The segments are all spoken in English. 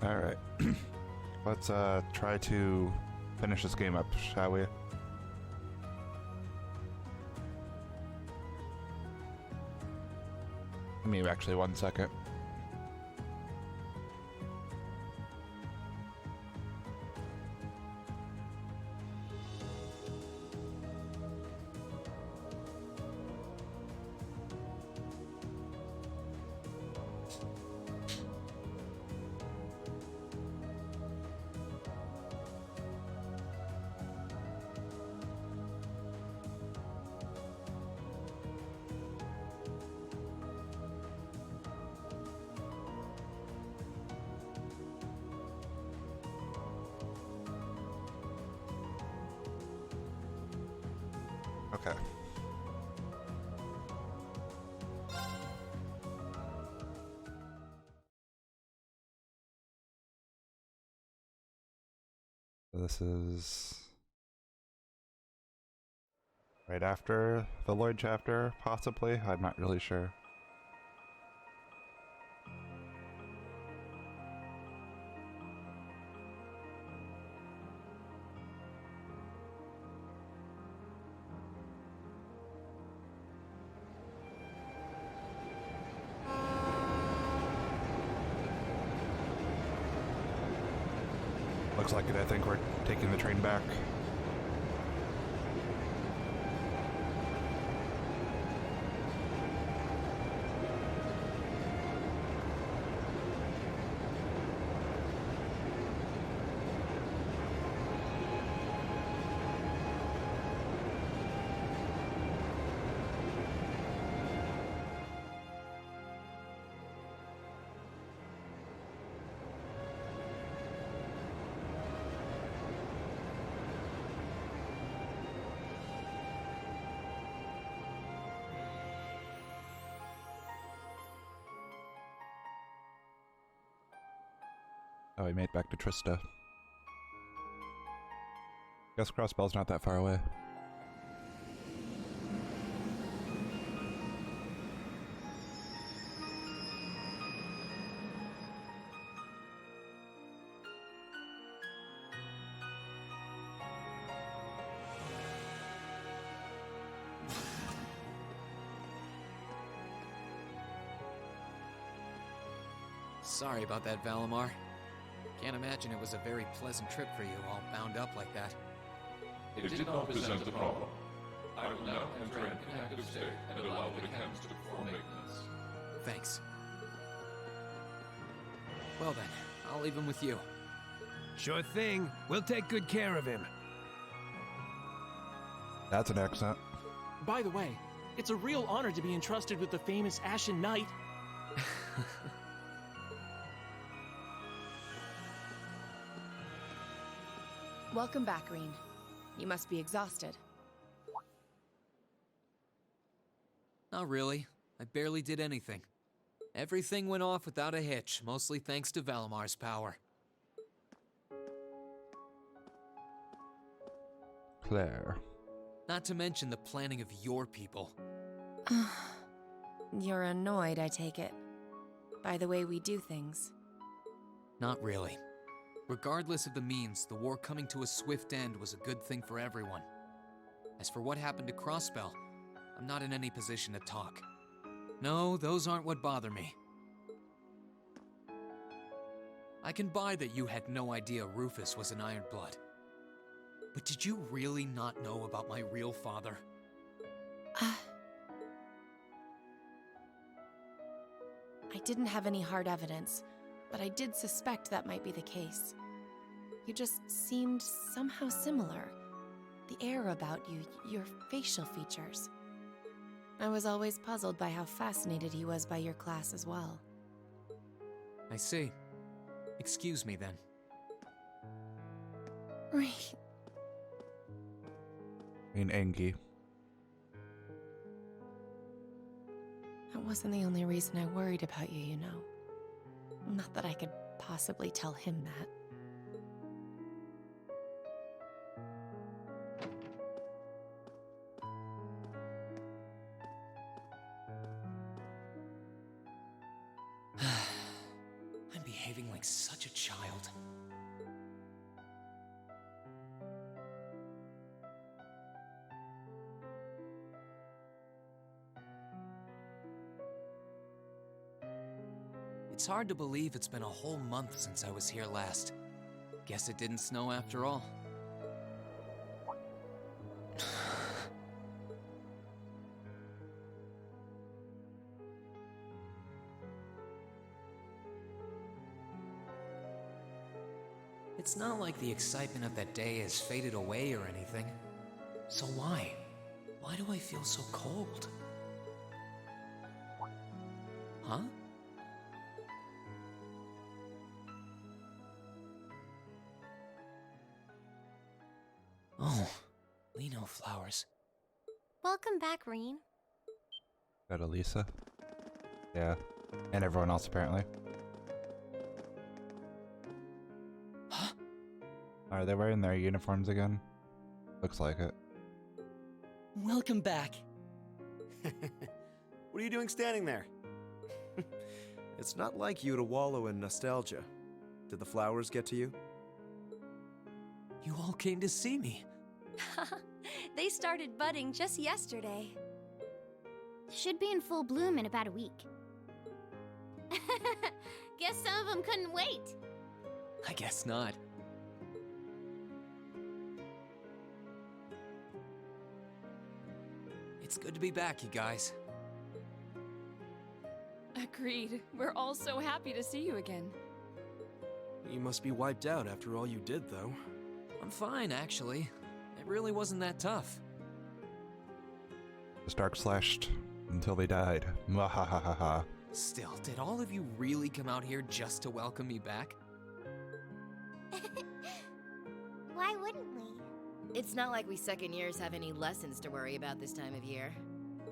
Alright. Let's try to finish this game up, shall we? Give me actually 1 second. Okay. This is right after the Lloyd chapter, possibly? I'm not really sure. Looks like it. I think we're taking the train back. Oh, we made it back to Trista. Guess Crossbell's not that far away. Sorry about that, Valimar. Can't imagine it was a very pleasant trip for you, all bound up like that. It did not present a problem. I will now enter an inactive state and allow the chems to perform maintenance. Thanks. Well then, I'll leave him with you. Sure thing. We'll take good care of him. That's an accent. By the way, it's a real honor to be entrusted with the famous Ashen Knight. Welcome back, Rean. You must be exhausted. Not really. I barely did anything. Everything went off without a hitch, mostly thanks to Valimar's power. Claire. Not to mention the planning of your people. You're annoyed, I take it, by the way we do things. Not really. Regardless of the means, the war coming to a swift end was a good thing for everyone. As for what happened to Crossbell, I'm not in any position to talk. No, those aren't what bother me. I can buy that you had no idea Rufus was an Ironblood. But did you really not know about my real father? I didn't have any hard evidence, but I did suspect that might be the case. You just seemed somehow similar. The air about you, your facial features. I was always puzzled by how fascinated he was by your class as well. I see. Excuse me then. Right. Angie. That wasn't the only reason I worried about you, you know. Not that I could possibly tell him that. I'm behaving like such a child. It's hard to believe it's been a whole month since I was here last. Guess it didn't snow after all. It's not like the excitement of that day has faded away or anything. So why? Why do I feel so cold? Huh? Oh, Lino flowers. Welcome back, Reen. Got Elisa. Yeah. And everyone else, apparently. Huh? Are they wearing their uniforms again? Looks like it. Welcome back. What are you doing standing there? It's not like you to wallow in nostalgia. Did the flowers get to you? You all came to see me. They started budding just yesterday. Should be in full bloom in about a week. Guess some of them couldn't wait. I guess not. It's good to be back, you guys. Agreed. We're all so happy to see you again. You must be wiped out after all you did, though. I'm fine, actually. It really wasn't that tough. Just dark slashed until they died. Mwahahaha. Still, did all of you really come out here just to welcome me back? Why wouldn't we? It's not like we second years have any lessons to worry about this time of year.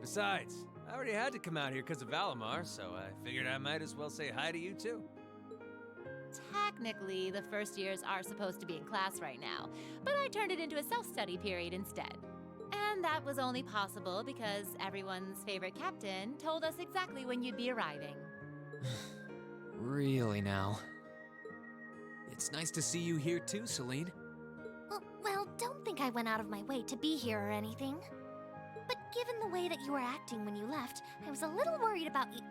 Besides, I already had to come out here because of Valimar, so I figured I might as well say hi to you too. Technically, the first years are supposed to be in class right now, but I turned it into a self-study period instead. And that was only possible because everyone's favorite captain told us exactly when you'd be arriving. Really now? It's nice to see you here too, Celine. Well, don't think I went out of my way to be here or anything. But given the way that you were acting when you left, I was a little worried about you.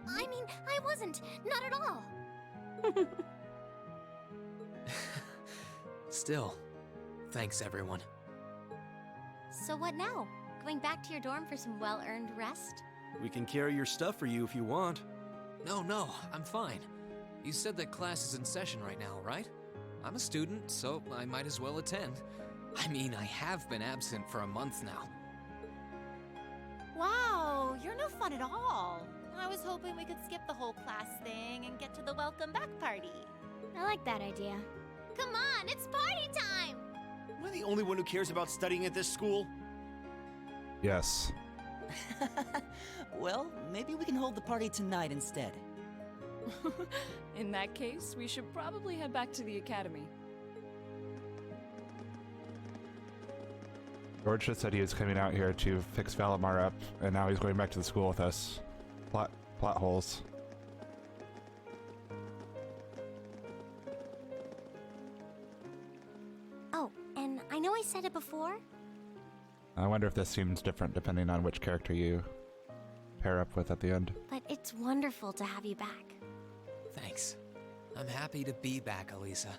I mean, I wasn't. Not at all. Still, thanks everyone. So what now? Going back to your dorm for some well-earned rest? We can carry your stuff for you if you want. No, I'm fine. You said that class is in session right now, right? I'm a student, so I might as well attend. I mean, I have been absent for a month now. Wow, you're no fun at all. I was hoping we could skip the whole class thing and get to the welcome back party. I like that idea. Come on, it's party time! Am I the only one who cares about studying at this school? Yes. Well, maybe we can hold the party tonight instead. In that case, we should probably head back to the academy. George just said he was coming out here to fix Valimar up, and now he's going back to the school with us. Plot holes. Oh, and I know I said it before. I wonder if this seems different depending on which character you pair up with at the end. But it's wonderful to have you back. Thanks. I'm happy to be back, Elisa.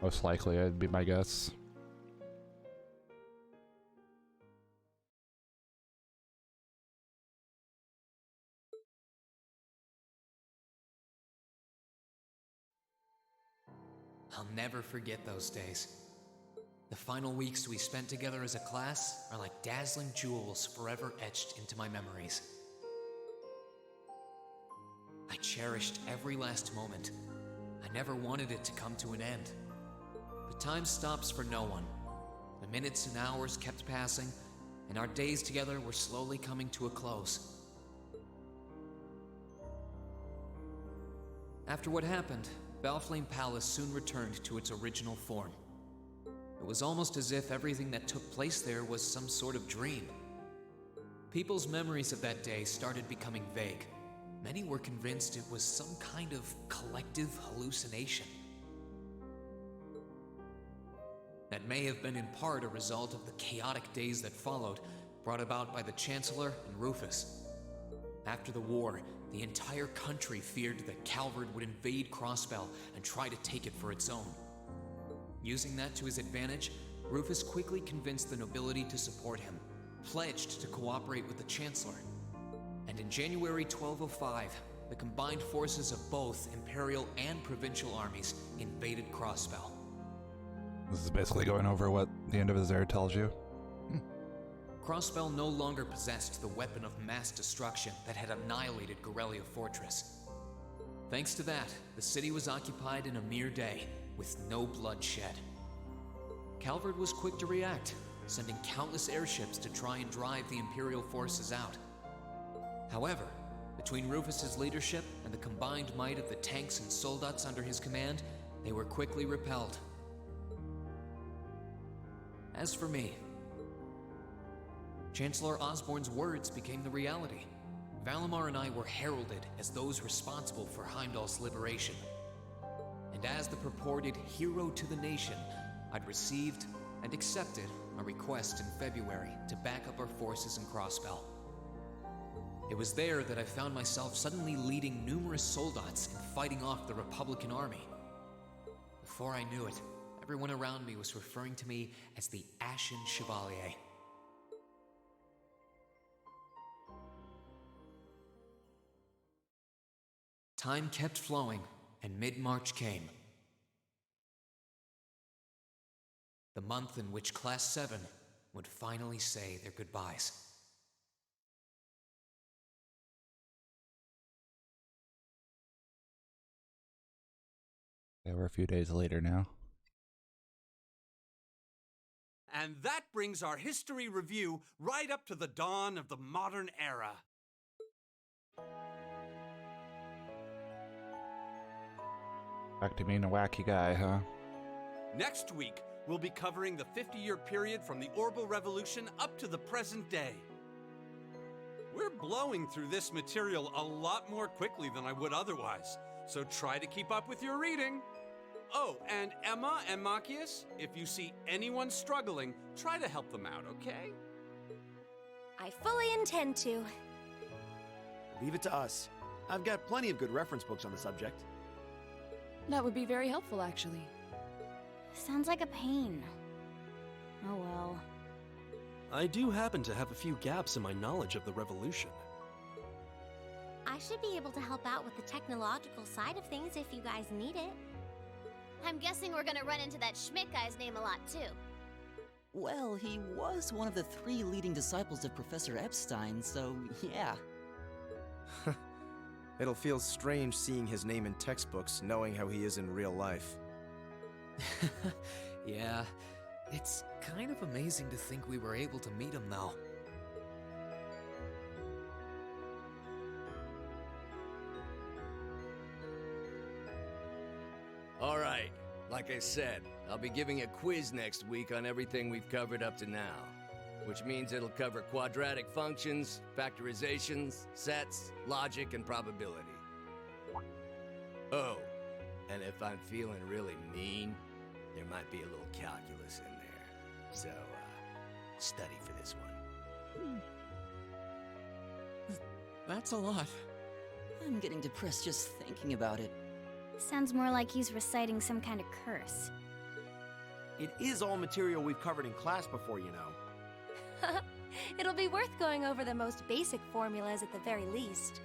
Most likely, it'd be my guess. I'll never forget those days. The final weeks we spent together as a class are like dazzling jewels forever etched into my memories. I cherished every last moment. I never wanted it to come to an end. But time stops for no one. The minutes and hours kept passing, and our days together were slowly coming to a close. After what happened, Belflame Palace soon returned to its original form. It was almost as if everything that took place there was some sort of dream. People's memories of that day started becoming vague. Many were convinced it was some kind of collective hallucination. That may have been in part a result of the chaotic days that followed, brought about by the Chancellor and Rufus. After the war, the entire country feared that Calvard would invade Crossbell and try to take it for its own. Using that to his advantage, Rufus quickly convinced the nobility to support him, pledged to cooperate with the Chancellor. And in January 1205, the combined forces of both Imperial and Provincial armies invaded Crossbell. This is basically going over what the end of his era tells you. Crossbell no longer possessed the weapon of mass destruction that had annihilated Gorelia Fortress. Thanks to that, the city was occupied in a mere day, with no blood shed. Calvard was quick to react, sending countless airships to try and drive the Imperial forces out. However, between Rufus's leadership and the combined might of the tanks and soldats under his command, they were quickly repelled. As for me, Chancellor Osborne's words became the reality. Valimar and I were heralded as those responsible for Heimdall's liberation. And as the purported hero to the nation, I'd received and accepted a request in February to back up our forces in Crossbell. It was there that I found myself suddenly leading numerous soldats and fighting off the Republican army. Before I knew it, everyone around me was referring to me as the Ashen Chevalier. Time kept flowing, and mid-March came. The month in which Class 7 would finally say their goodbyes. Yeah, we're a few days later now. And that brings our history review right up to the dawn of the modern era. Back to being a wacky guy, huh? Next week, we'll be covering the 50-year period from the Orbital Revolution up to the present day. We're blowing through this material a lot more quickly than I would otherwise, so try to keep up with your reading. Oh, and Emma and Machias, if you see anyone struggling, try to help them out, okay? I fully intend to. Leave it to us. I've got plenty of good reference books on the subject. That would be very helpful, actually. Sounds like a pain. Oh well. I do happen to have a few gaps in my knowledge of the Revolution. I should be able to help out with the technological side of things if you guys need it. I'm guessing we're gonna run into that Schmidt guy's name a lot, too. Well, he was one of the 3 leading disciples of Professor Epstein, so yeah. It'll feel strange seeing his name in textbooks, knowing how he is in real life. Yeah, it's kind of amazing to think we were able to meet him, though. All right, like I said, I'll be giving a quiz next week on everything we've covered up to now. Which means it'll cover quadratic functions, factorizations, sets, logic, and probability. Oh, and if I'm feeling really mean, there might be a little calculus in there. So, study for this one. That's a lot. I'm getting depressed just thinking about it. Sounds more like he's reciting some kind of curse. It is all material we've covered in class before, you know. It'll be worth going over the most basic formulas at the very least.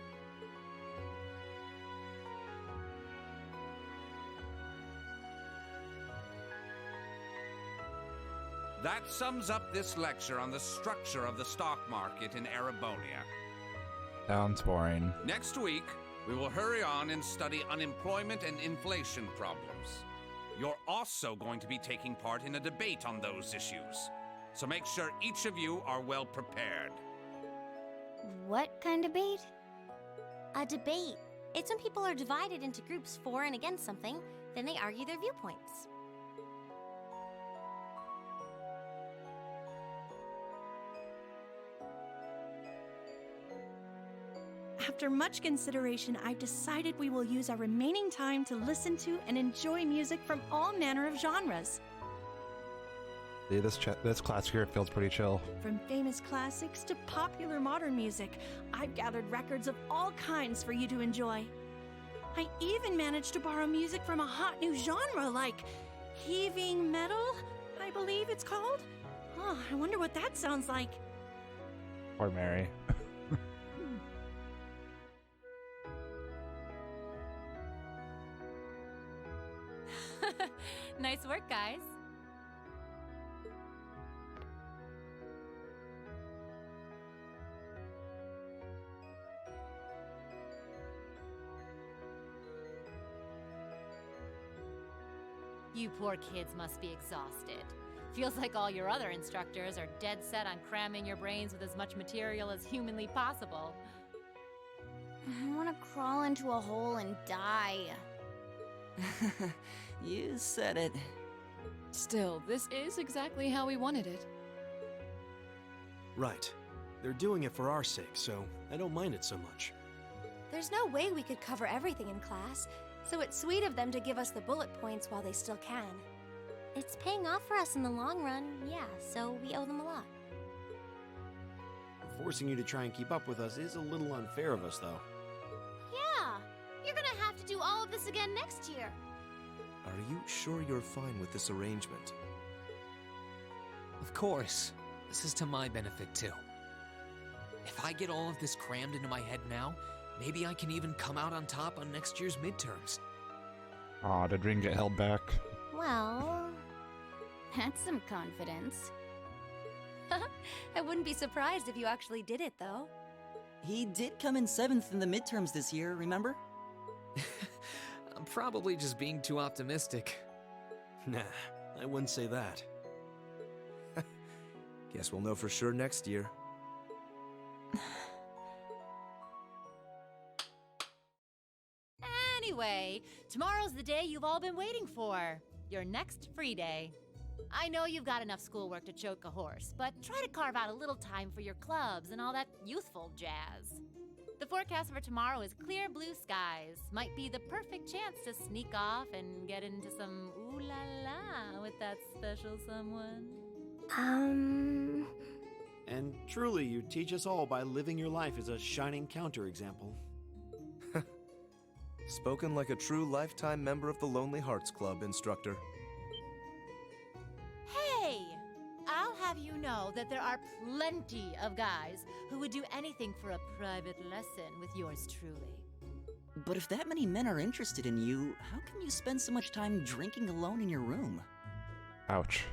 That sums up this lecture on the structure of the stock market in Erebonia. Sounds boring. Next week, we will hurry on and study unemployment and inflation problems. You're also going to be taking part in a debate on those issues. So make sure each of you are well prepared. What kind of debate? A debate. It's when people are divided into groups for and against something, then they argue their viewpoints. After much consideration, I've decided we will use our remaining time to listen to and enjoy music from all manner of genres. See, this class here feels pretty chill. From famous classics to popular modern music, I've gathered records of all kinds for you to enjoy. I even managed to borrow music from a hot new genre like heaving metal, I believe it's called. Oh, I wonder what that sounds like. Poor Mary. Nice work, guys. You poor kids must be exhausted. Feels like all your other instructors are dead set on cramming your brains with as much material as humanly possible. I want to crawl into a hole and die. You said it. Still, this is exactly how we wanted it. Right. They're doing it for our sake, so I don't mind it so much. There's no way we could cover everything in class, so it's sweet of them to give us the bullet points while they still can. It's paying off for us in the long run, yeah, so we owe them a lot. Forcing you to try and keep up with us is a little unfair of us, though. Yeah, you're gonna have to do all of this again next year. Are you sure you're fine with this arrangement? Of course. This is to my benefit, too. If I get all of this crammed into my head now, maybe I can even come out on top on next year's midterms. Aw, did Ring get held back? Well, that's some confidence. I wouldn't be surprised if you actually did it, though. He did come in 7th in the midterms this year, remember? I'm probably just being too optimistic. Nah, I wouldn't say that. Guess we'll know for sure next year. Anyway, tomorrow's the day you've all been waiting for. Your next free day. I know you've got enough schoolwork to choke a horse, but try to carve out a little time for your clubs and all that youthful jazz. The forecast for tomorrow is clear blue skies. Might be the perfect chance to sneak off and get into some ooh la la with that special someone. And truly, you teach us all by living your life as a shining counterexample. Spoken like a true lifetime member of the Lonely Hearts Club, instructor. Hey! I'll have you know that there are plenty of guys who would do anything for a private lesson with yours truly. But if that many men are interested in you, how can you spend so much time drinking alone in your room? Ouch.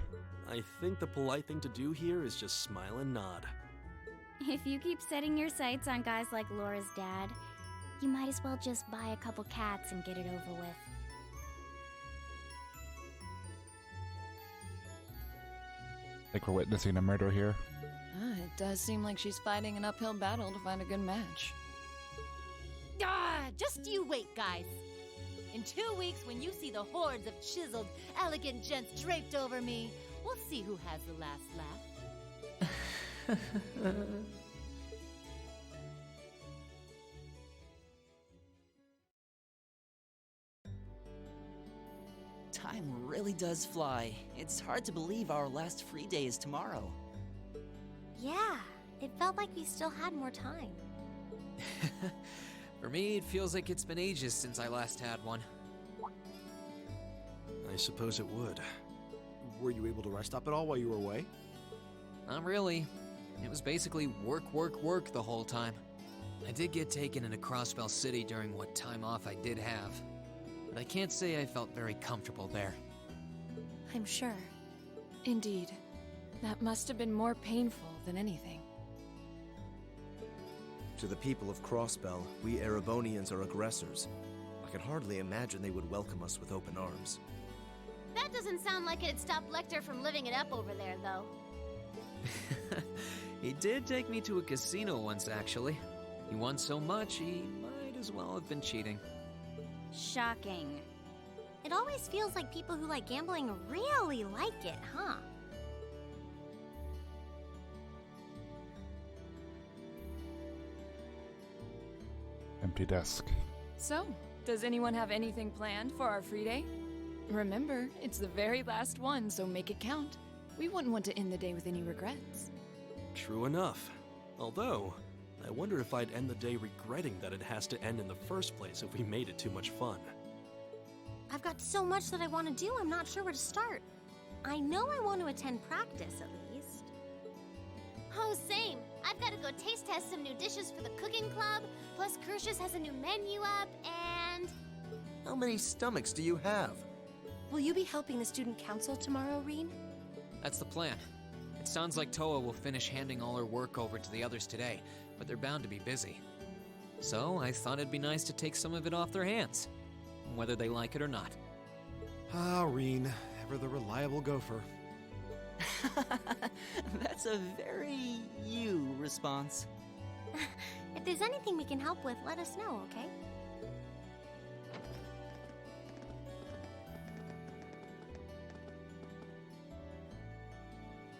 I think the polite thing to do here is just smile and nod. If you keep setting your sights on guys like Laura's dad, you might as well just buy a couple cats and get it over with. Like we're witnessing a murder here. It does seem like she's fighting an uphill battle to find a good match. Just you wait, guys. In 2 weeks, when you see the hordes of chiseled, elegant gents draped over me, we'll see who has the last laugh. Time really does fly. It's hard to believe our last free day is tomorrow. Yeah, it felt like we still had more time. For me, it feels like it's been ages since I last had one. I suppose it would. Were you able to rest up at all while you were away? Not really. It was basically work, work, work the whole time. I did get taken into Crossbell City during what time off I did have, but I can't say I felt very comfortable there. I'm sure. Indeed. That must have been more painful than anything. To the people of Crossbell, we Erebonians are aggressors. I can hardly imagine they would welcome us with open arms. That doesn't sound like it'd stop Lecter from living it up over there, though. He did take me to a casino once, actually. He won so much, he might as well have been cheating. Shocking. It always feels like people who like gambling really like it, huh? Empty desk. So, does anyone have anything planned for our free day? Remember, it's the very last one, so make it count. We wouldn't want to end the day with any regrets. True enough. Although, I wonder if I'd end the day regretting that it has to end in the first place if we made it too much fun. I've got so much that I want to do, I'm not sure where to start. I know I want to attend practice, at least. Oh, same. I've got to go taste test some new dishes for the cooking club, plus Kershus has a new menu up, and... How many stomachs do you have? Will you be helping the student council tomorrow, Reen? That's the plan. It sounds like Toa will finish handing all her work over to the others today, but they're bound to be busy. So I thought it'd be nice to take some of it off their hands, whether they like it or not. Ah, Reen, ever the reliable gopher. That's a very you response. If there's anything we can help with, let us know, okay?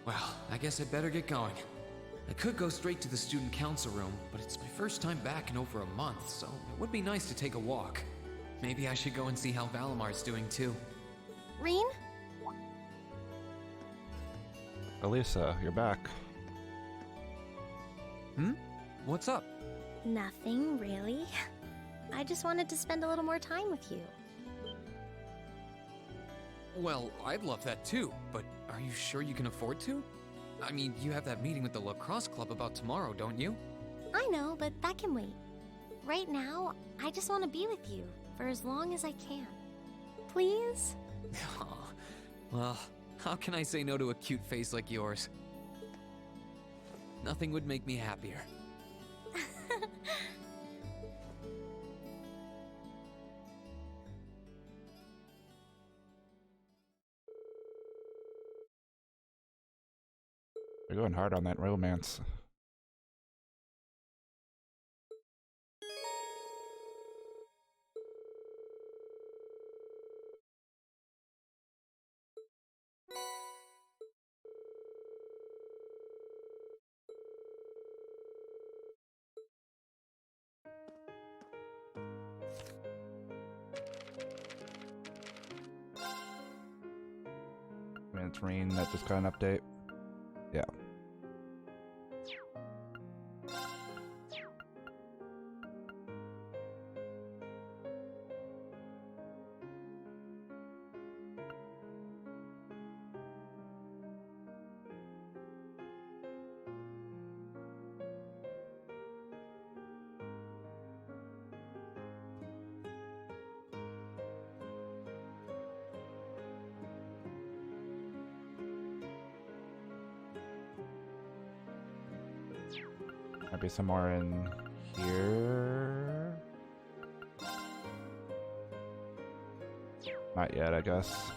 Well, I guess I'd better get going. I could go straight to the student council room, but it's my first time back in over a month, so it would be nice to take a walk. Maybe I should go and see how Valamar's doing too. Reen? Elisa, you're back. What's up? Nothing, really. I just wanted to spend a little more time with you. Well, I'd love that too, but are you sure you can afford to? I mean, you have that meeting with the lacrosse club about tomorrow, don't you? I know, but that can wait. Right now, I just want to be with you for as long as I can. Please? Aw, well, how can I say no to a cute face like yours? Nothing would make me happier. They're going hard on that romance. I mean, it's Reen that just got an update. Yeah. Might be somewhere in here. Not yet, I guess.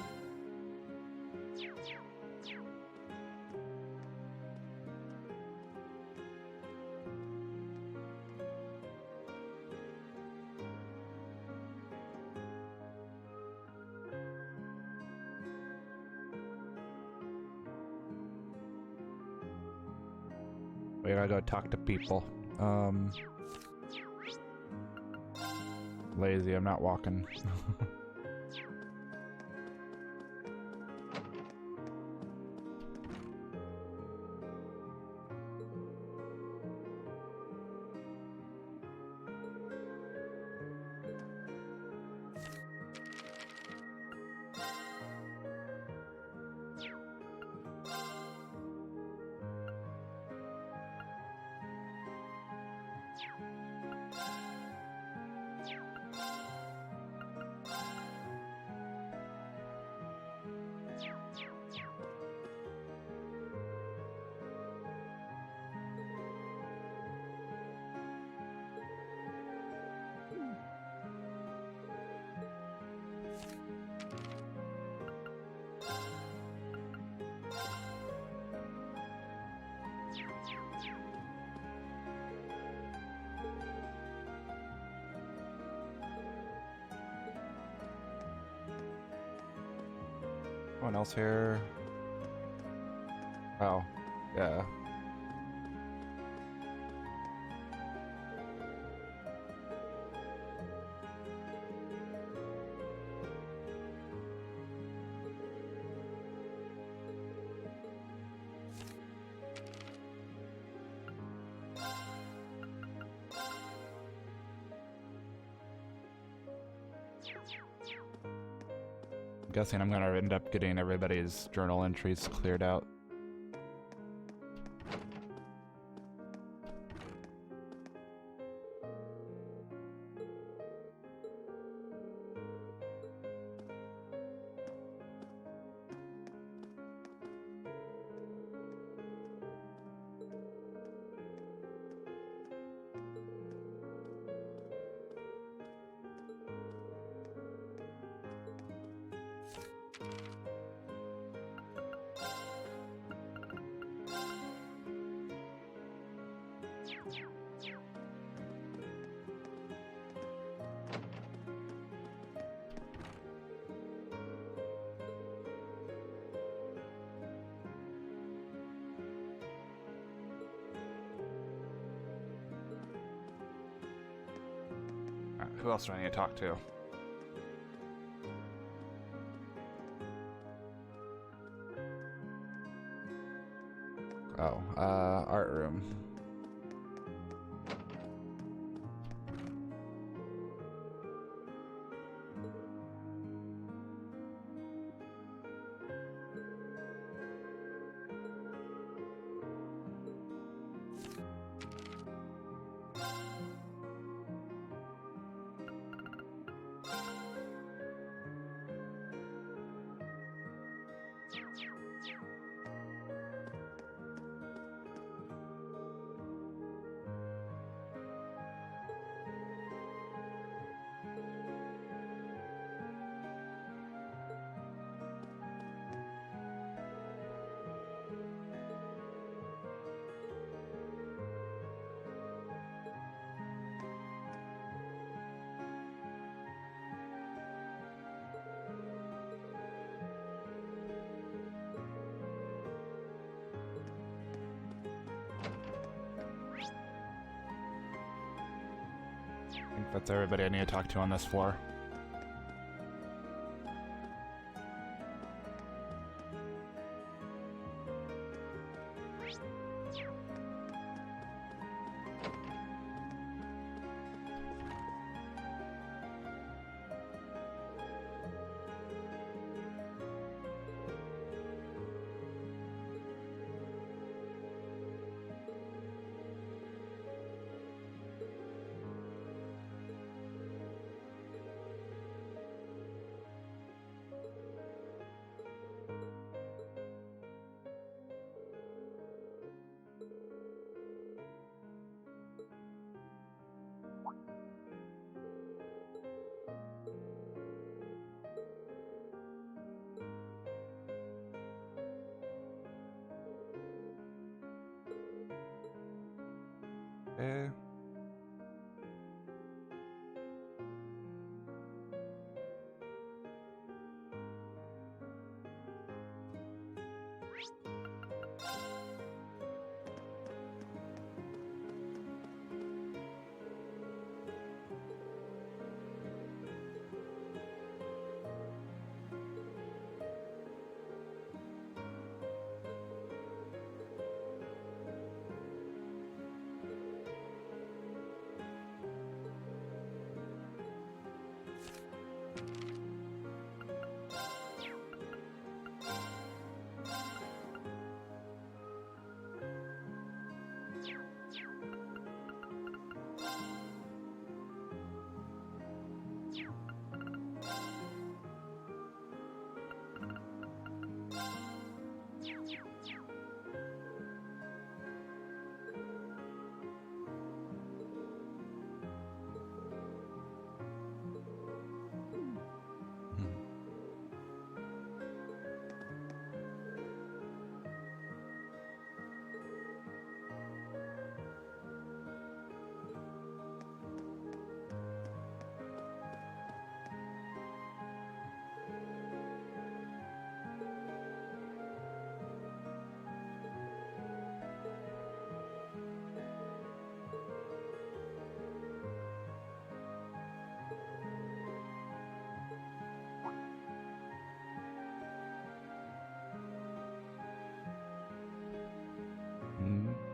We gotta go talk to people. Lazy, I'm not walking. Anyone else here? Oh, yeah. I'm guessing I'm gonna end up getting everybody's journal entries cleared out. Who else do I need to talk to? Oh, art room. I think that's everybody I need to talk to on this floor. Okay.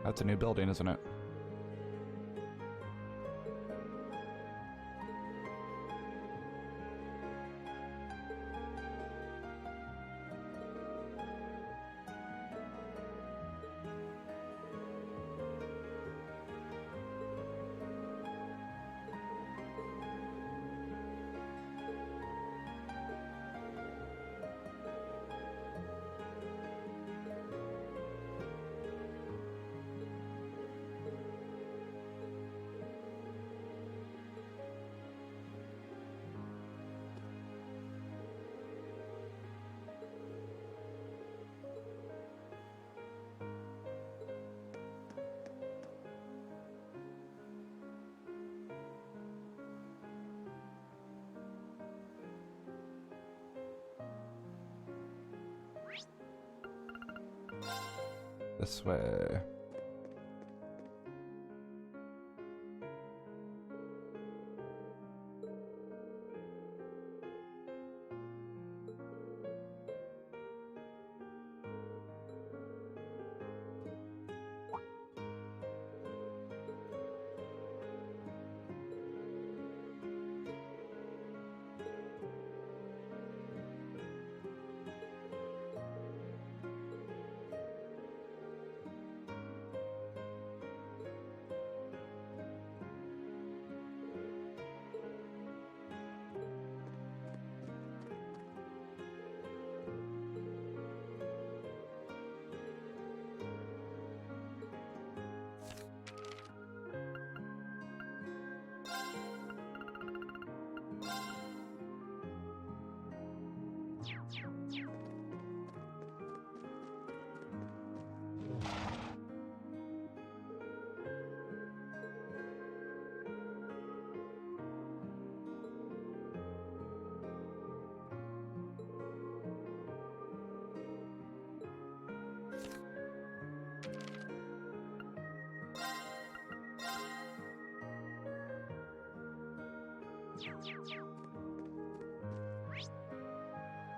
That's a new building, isn't it? This way.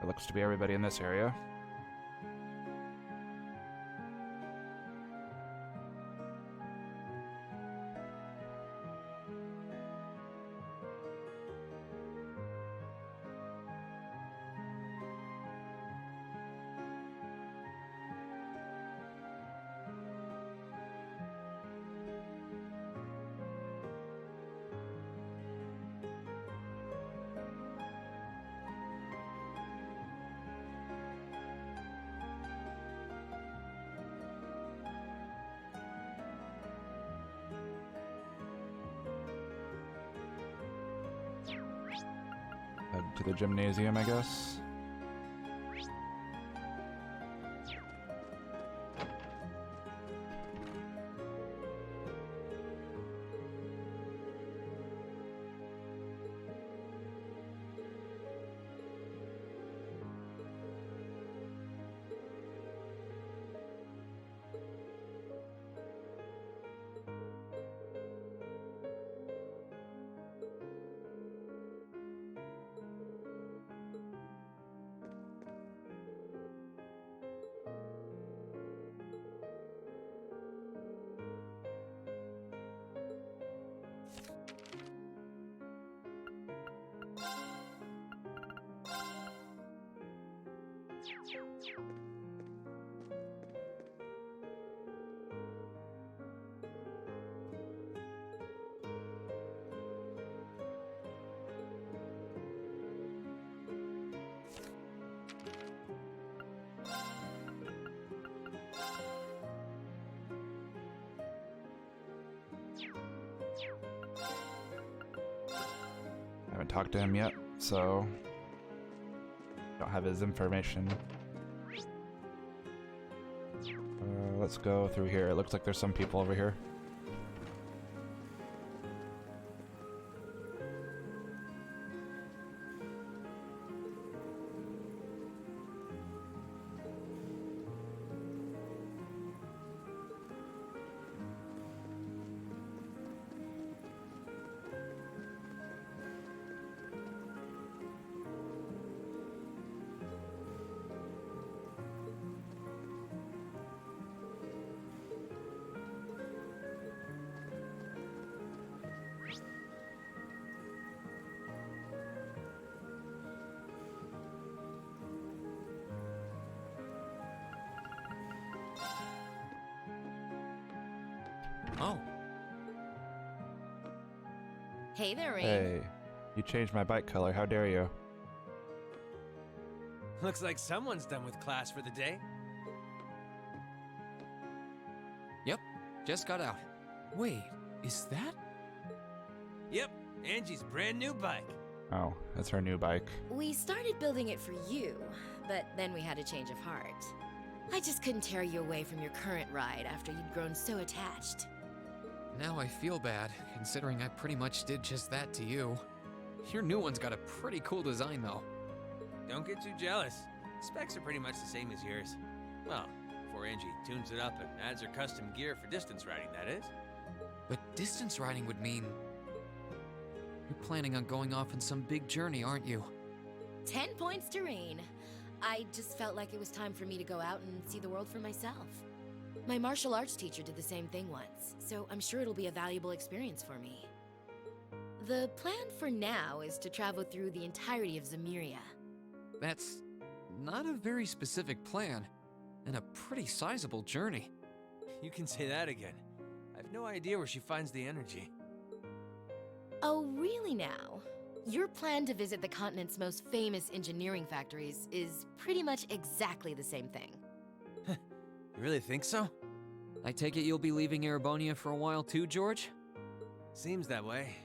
It looks to be everybody in this area. Head to the gymnasium, I guess. I haven't talked to him yet, so don't have his information. Let's go through here. It looks like there's some people over here. Oh. Hey there, Rain. Hey, you changed my bike color. How dare you? Looks like someone's done with class for the day. Yep, just got out. Wait, is that? Yep, Angie's brand new bike. Oh, that's her new bike. We started building it for you, but then we had a change of heart. I just couldn't tear you away from your current ride after you'd grown so attached. Now I feel bad, considering I pretty much did just that to you. Your new one's got a pretty cool design, though. Don't get too jealous. Specs are pretty much the same as yours. Well, before Angie tunes it up and adds her custom gear for distance riding, that is. But distance riding would mean... You're planning on going off on some big journey, aren't you? 10 points to Rain. I just felt like it was time for me to go out and see the world for myself. My martial arts teacher did the same thing once, so I'm sure it'll be a valuable experience for me. The plan for now is to travel through the entirety of Zemuria. That's not a very specific plan, and a pretty sizable journey. You can say that again. I have no idea where she finds the energy. Oh, really now? Your plan to visit the continent's most famous engineering factories is pretty much exactly the same thing. You really think so? I take it you'll be leaving Erebonia for a while too, George? Seems that way.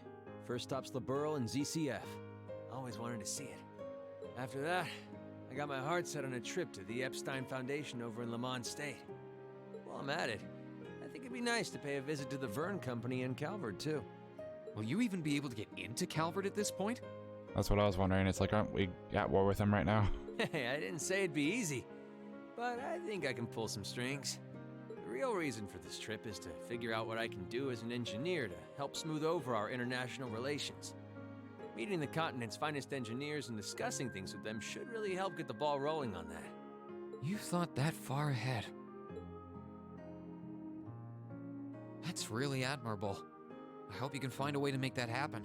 First stop's Liberl and ZCF. Always wanted to see it. After that, I got my heart set on a trip to the Epstein Foundation over in Lamont State. While I'm at it, I think it'd be nice to pay a visit to the Vern Company in Calvert, too. Will you even be able to get into Calvert at this point? That's what I was wondering. It's like, aren't we at war with them right now? Hey, I didn't say it'd be easy, but I think I can pull some strings. The real reason for this trip is to figure out what I can do as an engineer to help smooth over our international relations. Meeting the continent's finest engineers and discussing things with them should really help get the ball rolling on that. You've thought that far ahead. That's really admirable. I hope you can find a way to make that happen.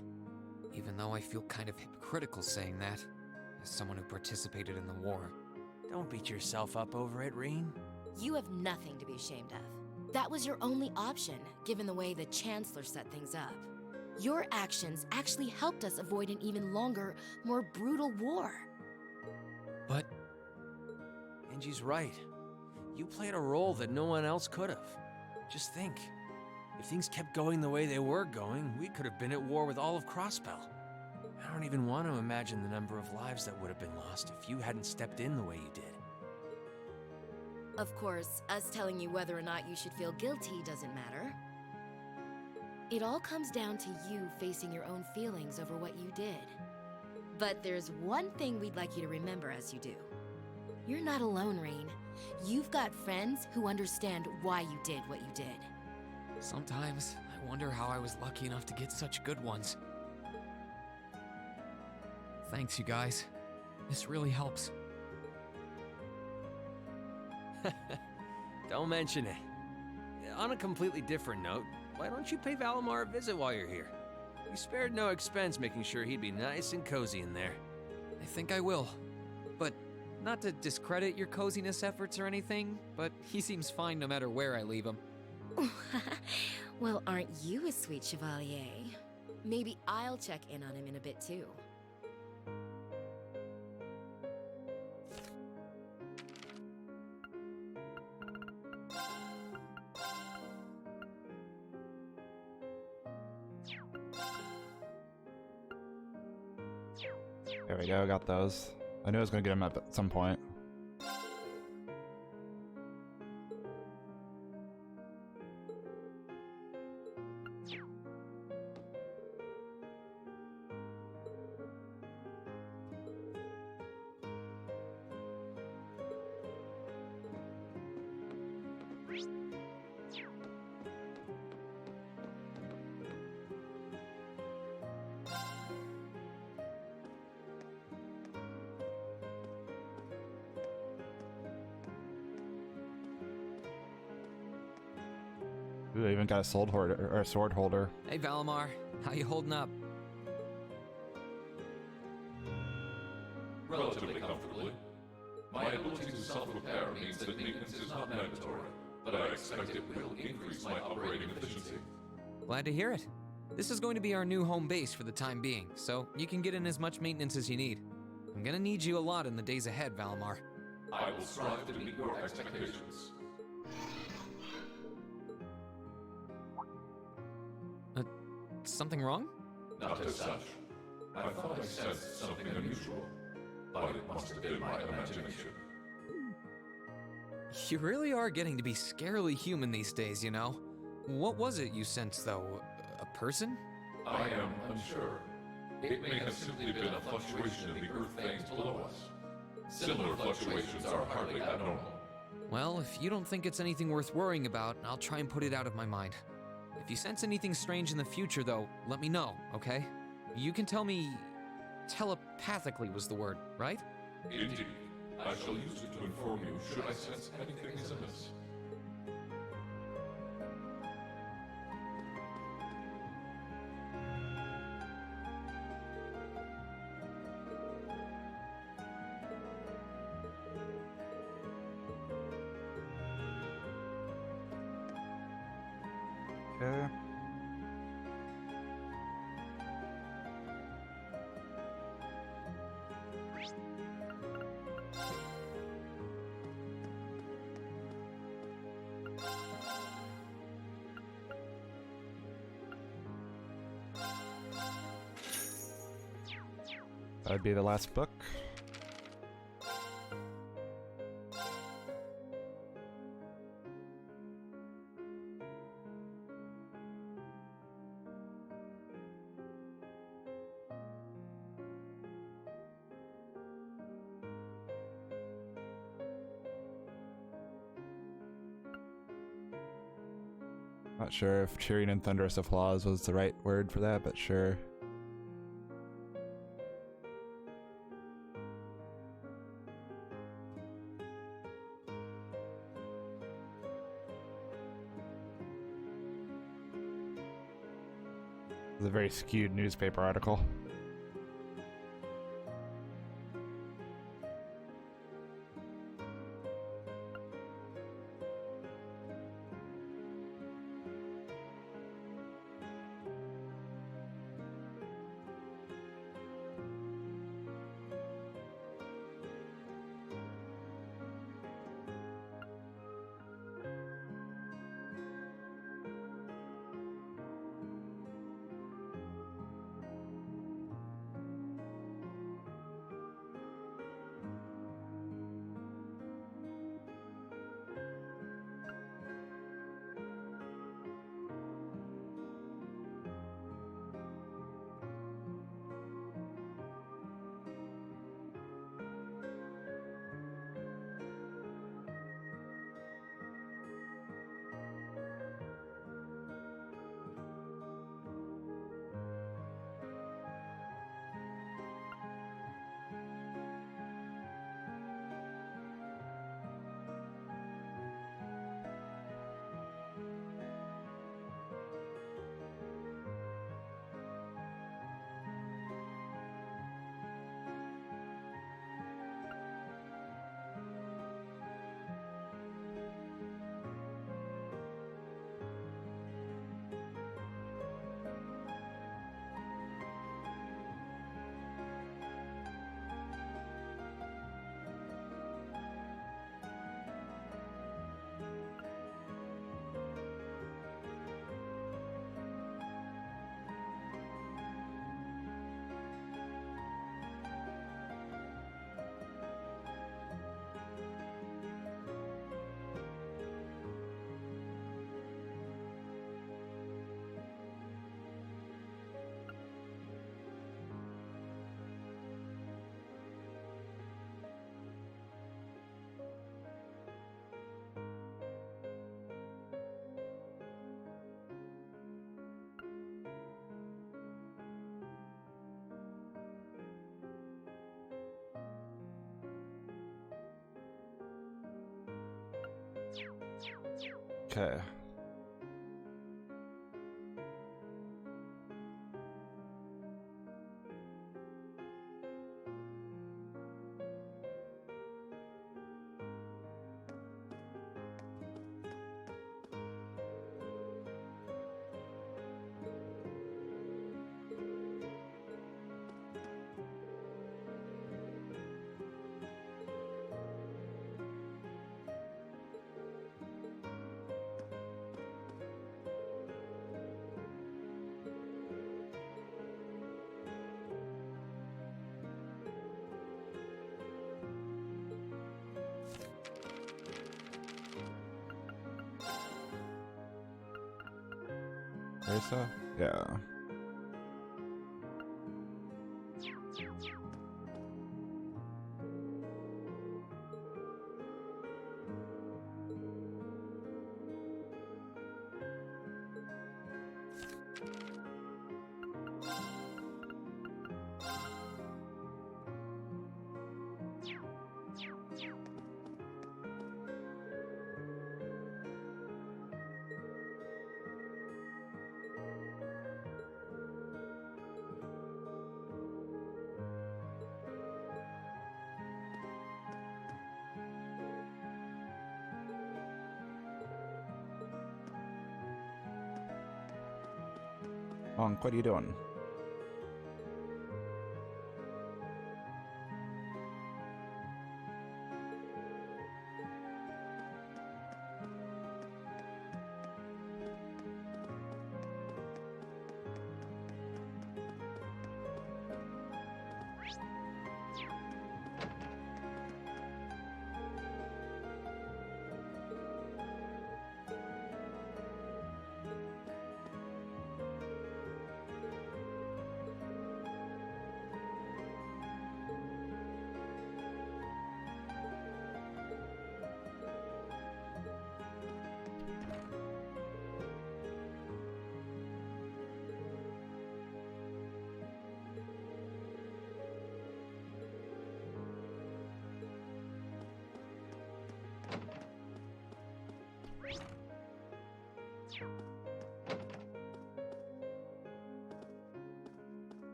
Even though I feel kind of hypocritical saying that, as someone who participated in the war. Don't beat yourself up over it, Reen. You have nothing to be ashamed of. That was your only option, given the way the Chancellor set things up. Your actions actually helped us avoid an even longer, more brutal war. But... Angie's right. You played a role that no one else could have. Just think. If things kept going the way they were going, we could have been at war with all of Crossbell. I don't even want to imagine the number of lives that would have been lost if you hadn't stepped in the way you did. Of course, us telling you whether or not you should feel guilty doesn't matter. It all comes down to you facing your own feelings over what you did. But there's one thing we'd like you to remember as you do. You're not alone, Rain. You've got friends who understand why you did what you did. Sometimes I wonder how I was lucky enough to get such good ones. Thanks, you guys. This really helps. Don't mention it. On a completely different note, why don't you pay Valimar a visit while you're here? You spared no expense making sure he'd be nice and cozy in there. I think I will. But not to discredit your coziness efforts or anything, but he seems fine no matter where I leave him. Well, aren't you a sweet chevalier? Maybe I'll check in on him in a bit too. There we go, got those. I knew I was gonna get them up at some point. Ooh, I even got a sword holder, or a sword holder. Hey Valimar, how you holding up? Relatively comfortably. My ability to self-repair means that maintenance is not mandatory, but I expect it will increase my operating efficiency. Glad to hear it. This is going to be our new home base for the time being, so you can get in as much maintenance as you need. I'm gonna need you a lot in the days ahead, Valimar. I will strive to meet your expectations. Something wrong? Not as such. I thought I sensed something unusual, but it must have been my imagination. You really are getting to be scarily human these days, you know? What was it you sensed, though? A person? I am unsure. It may have simply been a fluctuation in the earth veins below us. Similar fluctuations are hardly abnormal. Well, if you don't think it's anything worth worrying about, I'll try and put it out of my mind. If you sense anything strange in the future, though, let me know, okay? You can tell me... telepathically was the word, right? Indeed. I shall use it to inform you should I sense anything is amiss. Okay. That'd be the last book. Not sure if cheering and thunderous applause was the right word for that, but sure. It's a very skewed newspaper article. Okay. Ursa? Yeah. Monk, what are you doing?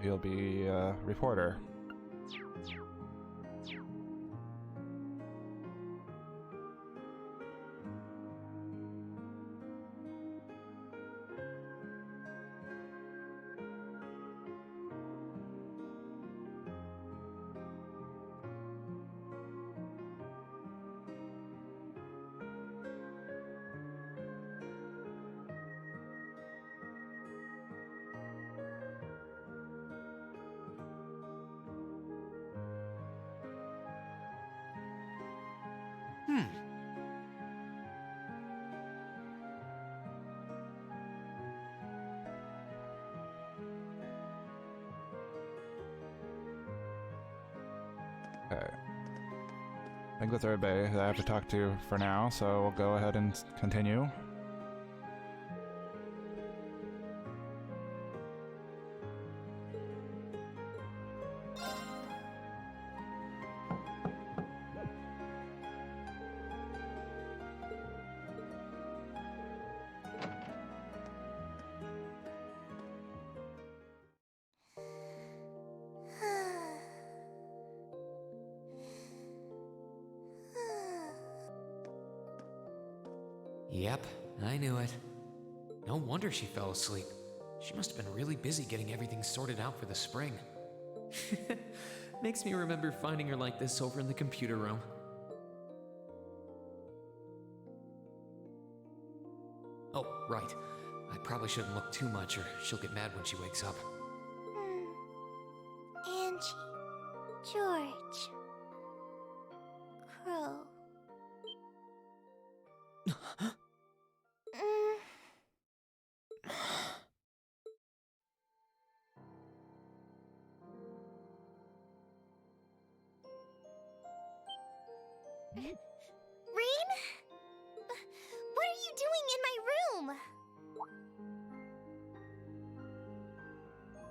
He'll be a reporter. Okay. I think that's everybody that I have to talk to for now, so we'll go ahead and continue. Yep, I knew it. No wonder she fell asleep. She must have been really busy getting everything sorted out for the spring. Makes me remember finding her like this over in the computer room. Oh, right. I probably shouldn't look too much or she'll get mad when she wakes up. Angie, George, Crow. Rain? What are you doing in my room?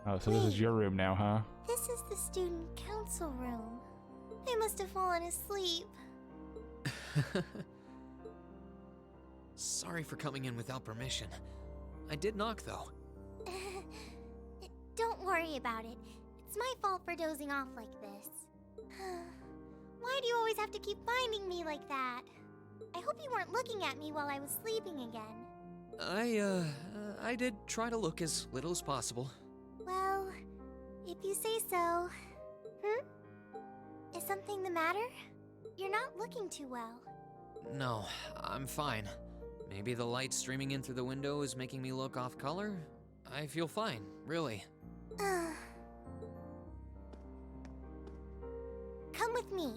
Oh, so this is your room now, huh? This is the student council room. I must have fallen asleep. Sorry for coming in without permission. I did knock, though. Don't worry about it. It's my fault for dozing off like this. Why do you always have to keep finding me like that? I hope you weren't looking at me while I was sleeping again. I did try to look as little as possible. Well, if you say so. Is something the matter? You're not looking too well. No, I'm fine. Maybe the light streaming in through the window is making me look off color? I feel fine, really. Come with me.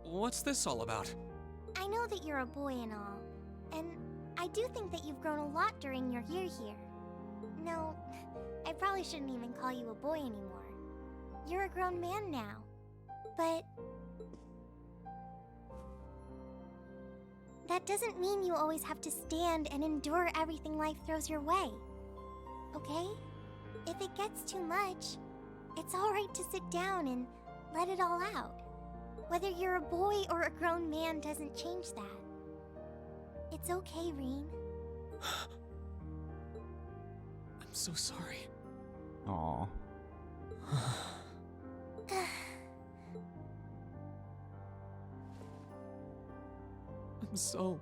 What's this all about? I know that you're a boy and all, and I do think that you've grown a lot during your year here. No, I probably shouldn't even call you a boy anymore. You're a grown man now. But that doesn't mean you always have to stand and endure everything life throws your way. Okay? If it gets too much, it's alright to sit down and let it all out. Whether you're a boy or a grown man doesn't change that. It's okay, Rean. I'm so sorry. Aw. I'm so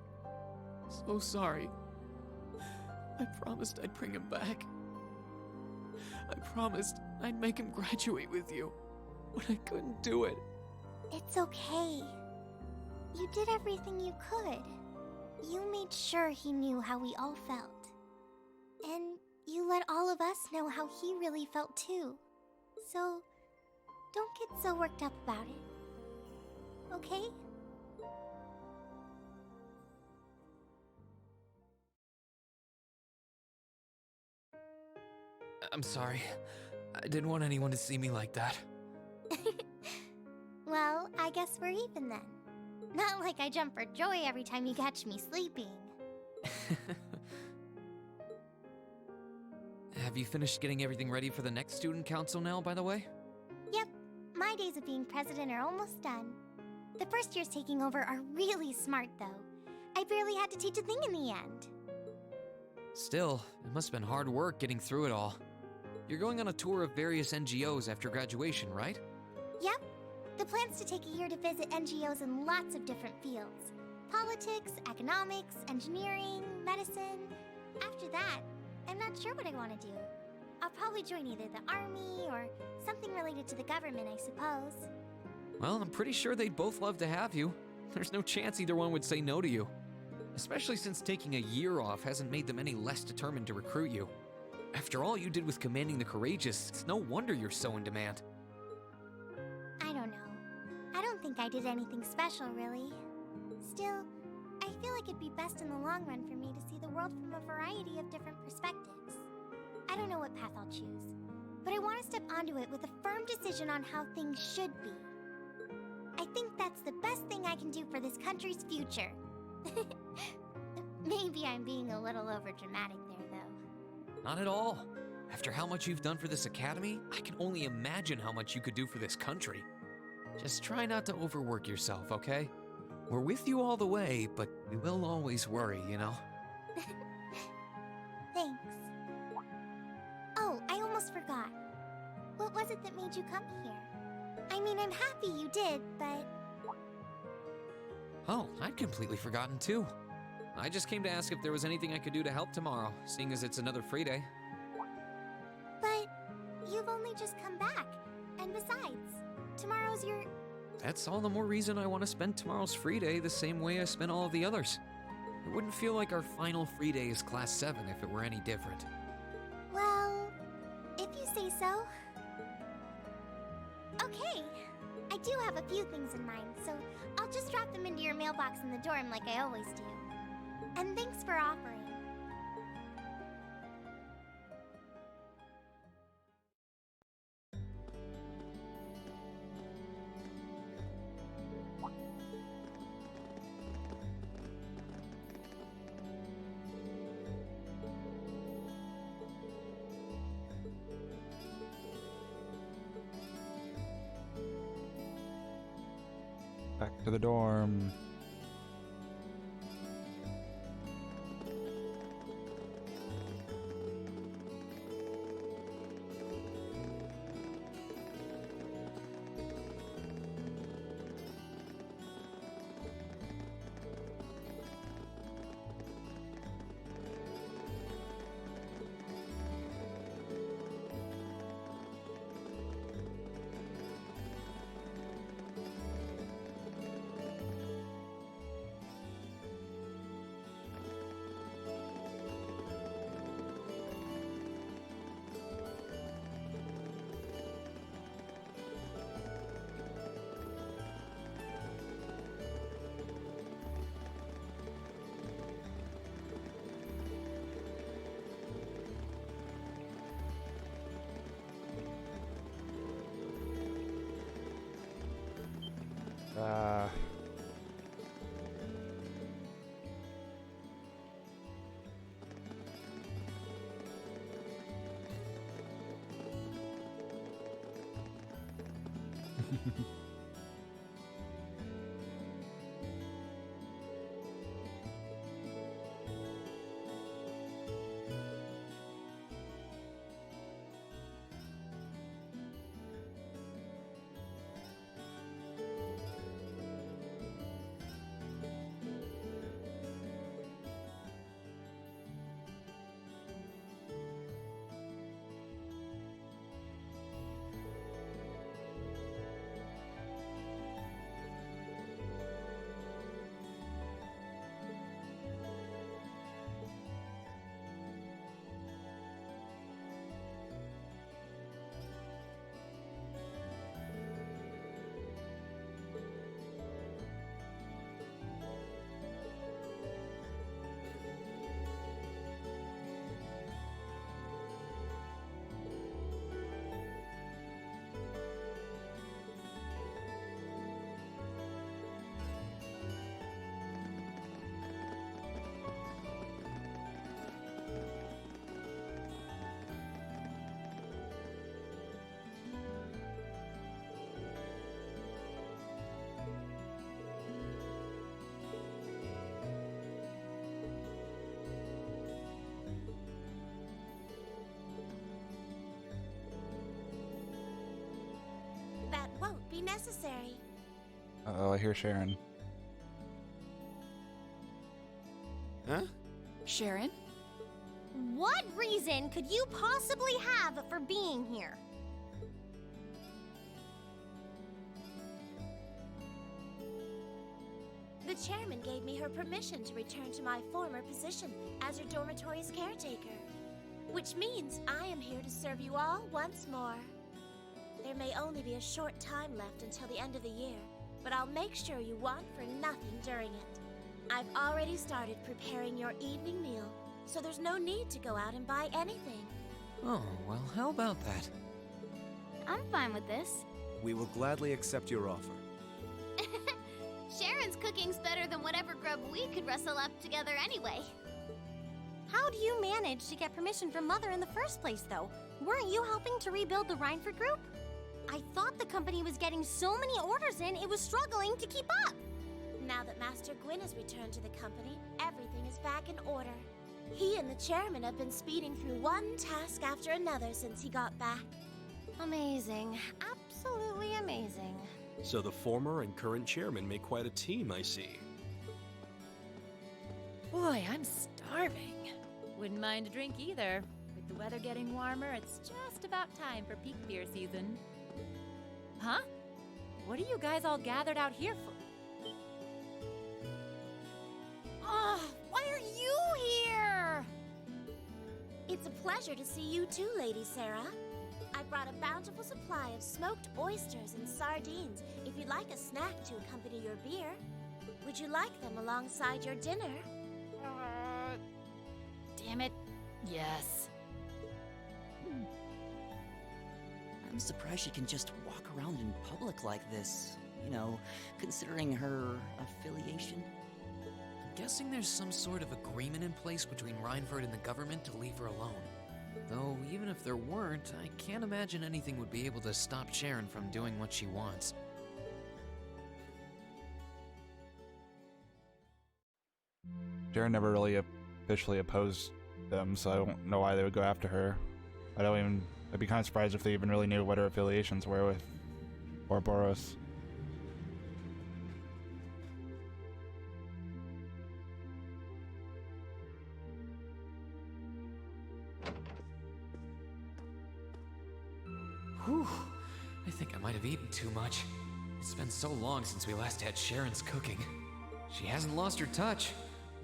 sorry. I promised I'd bring him back. I promised I'd make him graduate with you, but I couldn't do it. It's okay. You did everything you could. You made sure he knew how we all felt. And you let all of us know how he really felt too. So, don't get so worked up about it. Okay? I'm sorry. I didn't want anyone to see me like that. Well, I guess we're even then. Not like I jump for joy every time you catch me sleeping. Have you finished getting everything ready for the next student council now, by the way? Yep, my days of being president are almost done. The first years taking over are really smart, though. I barely had to teach a thing in the end. Still, it must have been hard work getting through it all. You're going on a tour of various NGOs after graduation, right? Yep. The plan's to take a year to visit NGOs in lots of different fields. Politics, economics, engineering, medicine. After that, I'm not sure what I want to do. I'll probably join either the army or something related to the government, I suppose. Well, I'm pretty sure they'd both love to have you. There's no chance either one would say no to you. Especially since taking a year off hasn't made them any less determined to recruit you. After all you did with commanding the Courageous, it's no wonder you're so in demand. I don't know. I don't think I did anything special, really. Still, I feel like it'd be best in the long run for me to see the world from a variety of different perspectives. I don't know what path I'll choose, but I want to step onto it with a firm decision on how things should be. I think that's the best thing I can do for this country's future. Maybe I'm being a little overdramatic there, though. Not at all. After how much you've done for this academy, I can only imagine how much you could do for this country. Just try not to overwork yourself, okay? We're with you all the way, but we will always worry, you know? Thanks. Oh, I almost forgot. What was it that made you come here? I mean, I'm happy you did, but... Oh, I'd completely forgotten too. I just came to ask if there was anything I could do to help tomorrow, seeing as it's another free day. But you've only just come back. And besides, tomorrow's your... That's all the more reason I want to spend tomorrow's free day the same way I spent all of the others. It wouldn't feel like our final free day is Class 7 if it were any different. Well, if you say so. Okay. I do have a few things in mind, so I'll just drop them into your mailbox in the dorm like I always do. And thanks for offering. Back to the dorm. That won't be necessary. Uh-oh, I hear Sharon. Huh? Sharon? What reason could you possibly have for being here? The chairman gave me her permission to return to my former position as your dormitory's caretaker. Which means I am here to serve you all once more. There may only be a short time left until the end of the year, but I'll make sure you want for nothing during it. I've already started preparing your evening meal, so there's no need to go out and buy anything. Oh, well, how about that? I'm fine with this. We will gladly accept your offer. Sharon's cooking's better than whatever grub we could rustle up together anyway. How do you manage to get permission from Mother in the first place, though? Weren't you helping to rebuild the Reinford group? I thought the company was getting so many orders in, it was struggling to keep up. Now that Master Gwyn has returned to the company, everything is back in order. He and the chairman have been speeding through one task after another since he got back. Amazing. Absolutely amazing. So the former and current chairman make quite a team, I see. Boy, I'm starving. Wouldn't mind a drink either. With the weather getting warmer, it's just about time for peak beer season. Huh? What are you guys all gathered out here for? Oh, why are you here? It's a pleasure to see you too, Lady Sarah. I brought a bountiful supply of smoked oysters and sardines if you'd like a snack to accompany your beer. Would you like them alongside your dinner? Damn it. Yes. I'm surprised she can just walk around in public like this. You know, considering her affiliation. I'm guessing there's some sort of agreement in place between Reinford and the government to leave her alone. Though, even if there weren't, I can't imagine anything would be able to stop Sharon from doing what she wants. Sharon never really officially opposed them, so I don't know why they would go after her. I'd be kind of surprised if they even really knew what her affiliations were with Ouroboros. Whew. I think I might have eaten too much. It's been so long since we last had Sharon's cooking. She hasn't lost her touch.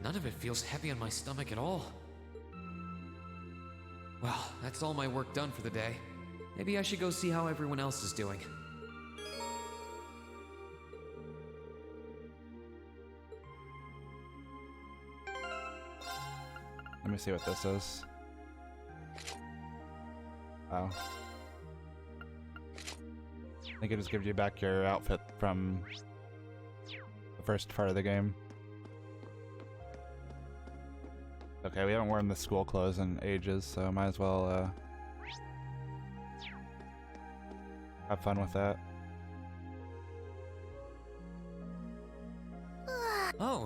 None of it feels heavy on my stomach at all. Well, that's all my work done for the day. Maybe I should go see how everyone else is doing. Let me see what this is. Wow. I think it just gives you back your outfit from the first part of the game. Okay, we haven't worn the school clothes in ages, so might as well have fun with that.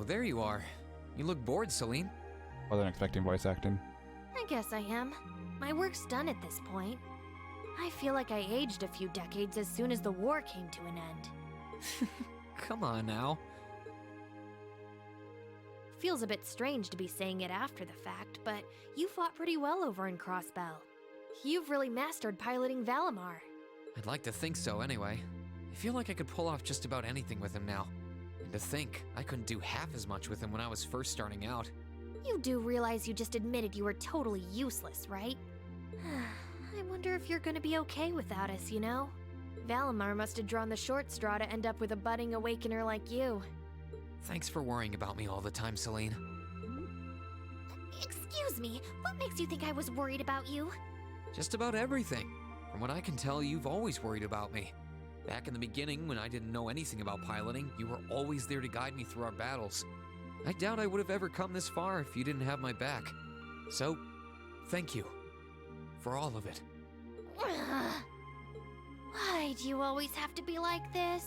there you are. You look bored, Celine. Wasn't expecting voice acting. I guess I am. My work's done at this point. I feel like I aged a few decades as soon as the war came to an end. Come on now. Feels a bit strange to be saying it after the fact, but you fought pretty well over in Crossbell. You've really mastered piloting Valimar. I'd like to think so anyway. I feel like I could pull off just about anything with him now. And to think, I couldn't do half as much with him when I was first starting out. You do realize you just admitted you were totally useless, right? I wonder if you're gonna be okay without us, you know? Valimar must have drawn the short straw to end up with a budding awakener like you. Thanks for worrying about me all the time, Celine. Excuse me, what makes you think I was worried about you? Just about everything. From what I can tell, you've always worried about me. Back in the beginning, when I didn't know anything about piloting, you were always there to guide me through our battles. I doubt I would have ever come this far if you didn't have my back. So, thank you. For all of it. Why do you always have to be like this?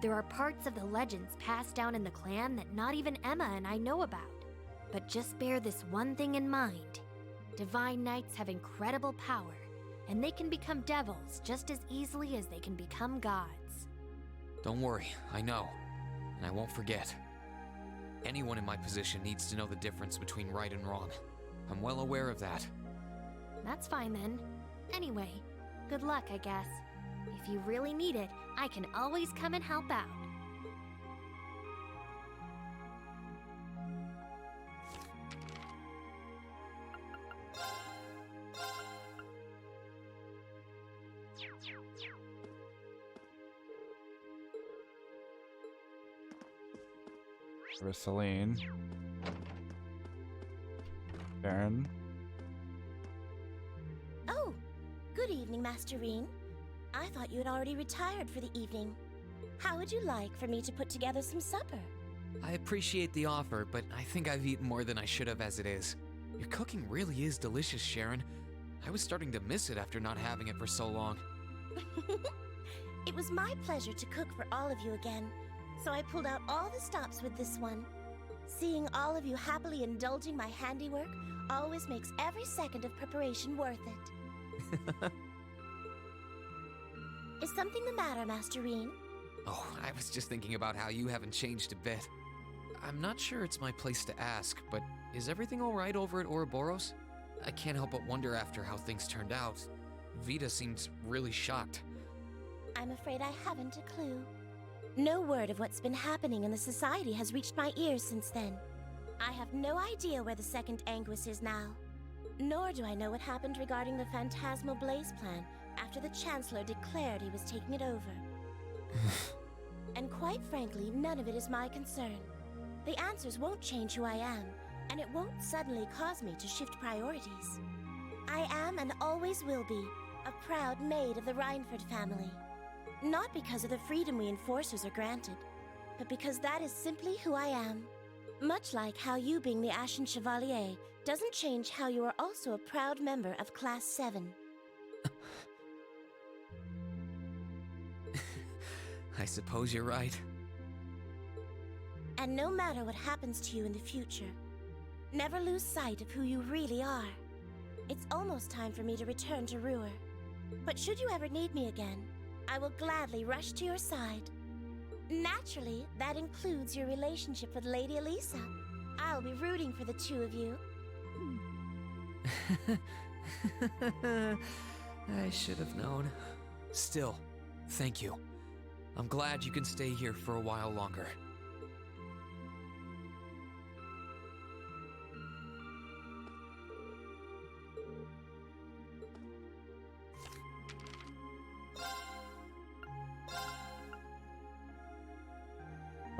There are parts of the legends passed down in the clan that not even Emma and I know about. But just bear this one thing in mind. Divine Knights have incredible power, and they can become devils just as easily as they can become gods. Don't worry, I know. And I won't forget. Anyone in my position needs to know the difference between right and wrong. I'm well aware of that. That's fine then. Anyway, good luck, I guess. If you really need it, I can always come and help out. For Celine. Baron. Oh, good evening, Master Reen. I thought you had already retired for the evening. How would you like for me to put together some supper? I appreciate the offer, but I think I've eaten more than I should have as it is. Your cooking really is delicious, Sharon. I was starting to miss it after not having it for so long. It was my pleasure to cook for all of you again, so I pulled out all the stops with this one. Seeing all of you happily indulging my handiwork always makes every second of preparation worth it. Is something the matter, Master Reen? Oh, I was just thinking about how you haven't changed a bit. I'm not sure it's my place to ask, but is everything alright over at Ouroboros? I can't help but wonder after how things turned out. Vita seemed really shocked. I'm afraid I haven't a clue. No word of what's been happening in the society has reached my ears since then. I have no idea where the second Anguis is now. Nor do I know what happened regarding the Phantasmal Blaze plan after the Chancellor declared he was taking it over. And quite frankly, none of it is my concern. The answers won't change who I am, and it won't suddenly cause me to shift priorities. I am and always will be a proud maid of the Reinford family. Not because of the freedom we enforcers are granted, but because that is simply who I am. Much like how you being the Ashen Chevalier doesn't change how you are also a proud member of Class 7. I suppose you're right. And no matter what happens to you in the future, never lose sight of who you really are. It's almost time for me to return to Ruhr. But should you ever need me again, I will gladly rush to your side. Naturally, that includes your relationship with Lady Elisa. I'll be rooting for the two of you. I should have known. Still, thank you. I'm glad you can stay here for a while longer.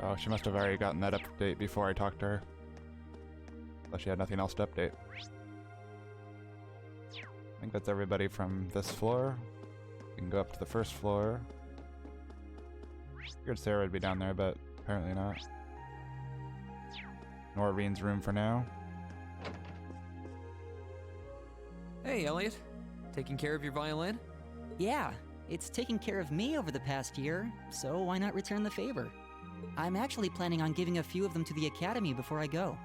Oh, she must have already gotten that update before I talked to her. Unless she had nothing else to update. I think that's everybody from this floor. We can go up to the first floor. Figured Sarah would be down there, but apparently not. Noreen's room for now. Hey, Elliot. Taking care of your violin? Yeah, it's taken care of me over the past year, so why not return the favor? I'm actually planning on giving a few of them to the Academy before I go.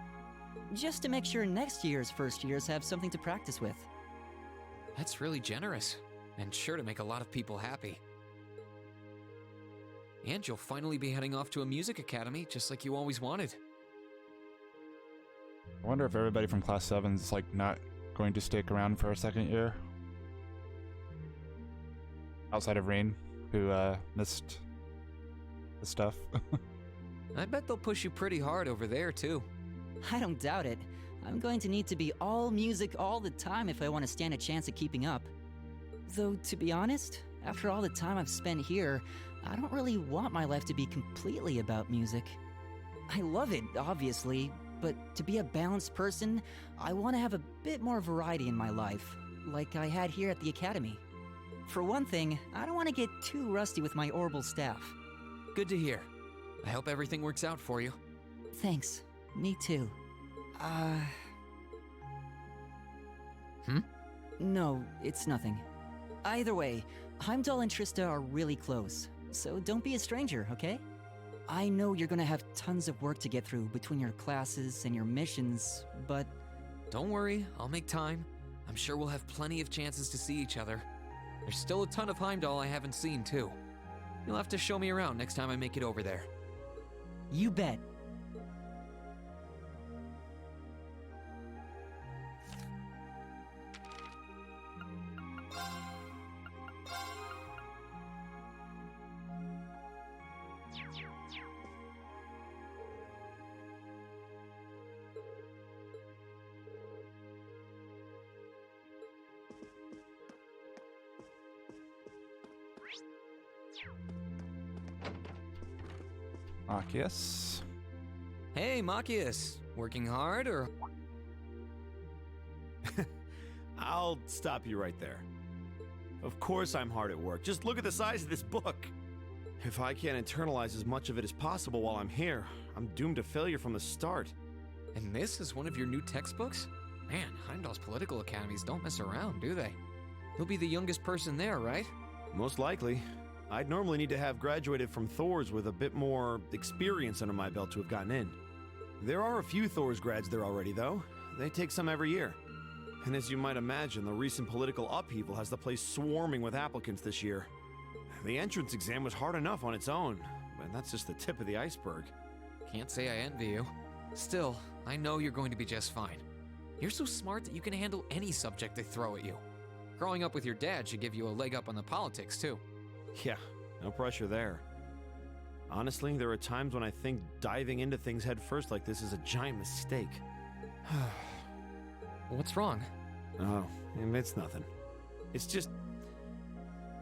Just to make sure next year's first years have something to practice with. That's really generous, and sure to make a lot of people happy. And you'll finally be heading off to a music academy, just like you always wanted. I wonder if everybody from Class 7's like not going to stick around for a second year. Outside of Rain, who missed the stuff. I bet they'll push you pretty hard over there, too. I don't doubt it. I'm going to need to be all music all the time if I want to stand a chance at keeping up. Though, to be honest, after all the time I've spent here, I don't really want my life to be completely about music. I love it, obviously, but to be a balanced person, I want to have a bit more variety in my life, like I had here at the Academy. For one thing, I don't want to get too rusty with my orbital staff. Good to hear. I hope everything works out for you. Thanks. Me too. No, it's nothing. Either way, Heimdall and Trista are really close, so don't be a stranger, okay? I know you're gonna have tons of work to get through between your classes and your missions, but... Don't worry, I'll make time. I'm sure we'll have plenty of chances to see each other. There's still a ton of Heimdall I haven't seen, too. You'll have to show me around next time I make it over there. You bet. Machias. Hey, Machias. Working hard, or...? I'll stop you right there. Of course I'm hard at work. Just look at the size of this book. If I can't internalize as much of it as possible while I'm here, I'm doomed to failure from the start. And this is one of your new textbooks? Man, Heimdall's political academies don't mess around, do they? You'll be the youngest person there, right? Most likely. I'd normally need to have graduated from Thor's with a bit more experience under my belt to have gotten in. There are a few Thor's grads there already, though. They take some every year. And as you might imagine, the recent political upheaval has the place swarming with applicants this year. The entrance exam was hard enough on its own, but that's just the tip of the iceberg. Can't say I envy you. Still, I know you're going to be just fine. You're so smart that you can handle any subject they throw at you. Growing up with your dad should give you a leg up on the politics, too. Yeah, no pressure there. Honestly, there are times when I think diving into things head first like this is a giant mistake. What's wrong? Oh, it's nothing. It's just...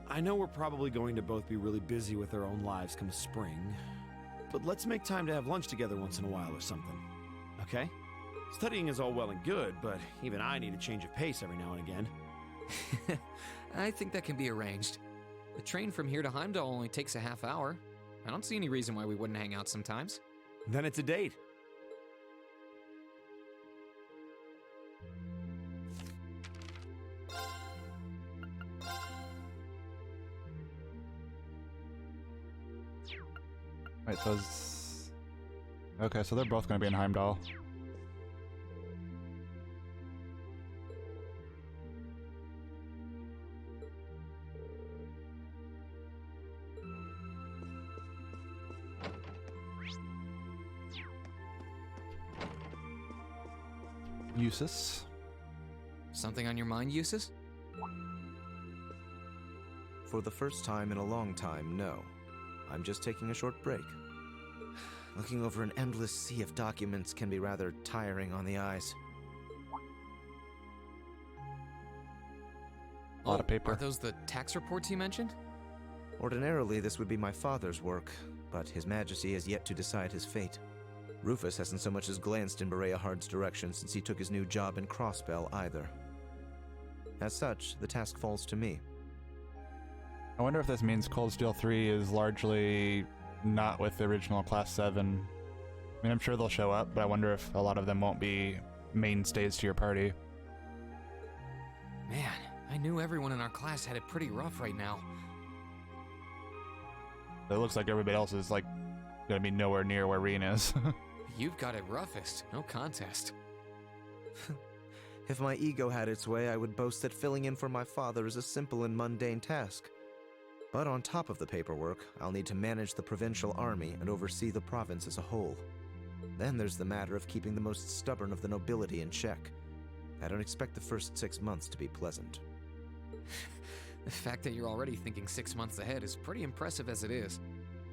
I know we're probably going to both be really busy with our own lives come spring, but let's make time to have lunch together once in a while or something, okay? Studying is all well and good, but even I need a change of pace every now and again. I think that can be arranged. The train from here to Heimdall only takes a half hour. I don't see any reason why we wouldn't hang out sometimes. Then it's a date. Wait, so is... Okay, so they're both going to be in Heimdall. Eustace. Something on your mind, Eustace? For the first time in a long time, no. I'm just taking a short break. Looking over an endless sea of documents can be rather tiring on the eyes. A lot of paper. Are those the tax reports you mentioned? Ordinarily, this would be my father's work, but His Majesty has yet to decide his fate. Rufus hasn't so much as glanced in Berea Hard's direction since he took his new job in Crossbell either. As such, the task falls to me. I wonder if this means Cold Steel 3 is largely not with the original Class 7. I mean, I'm sure they'll show up, but I wonder if a lot of them won't be mainstays to your party. Man, I knew everyone in our class had it pretty rough right now. It looks like everybody else is, like, gonna be nowhere near where Reen is. You've got it roughest, no contest. If my ego had its way, I would boast that filling in for my father is a simple and mundane task. But on top of the paperwork, I'll need to manage the provincial army and oversee the province as a whole. Then there's the matter of keeping the most stubborn of the nobility in check. I don't expect the first 6 months to be pleasant. The fact that you're already thinking 6 months ahead is pretty impressive as it is.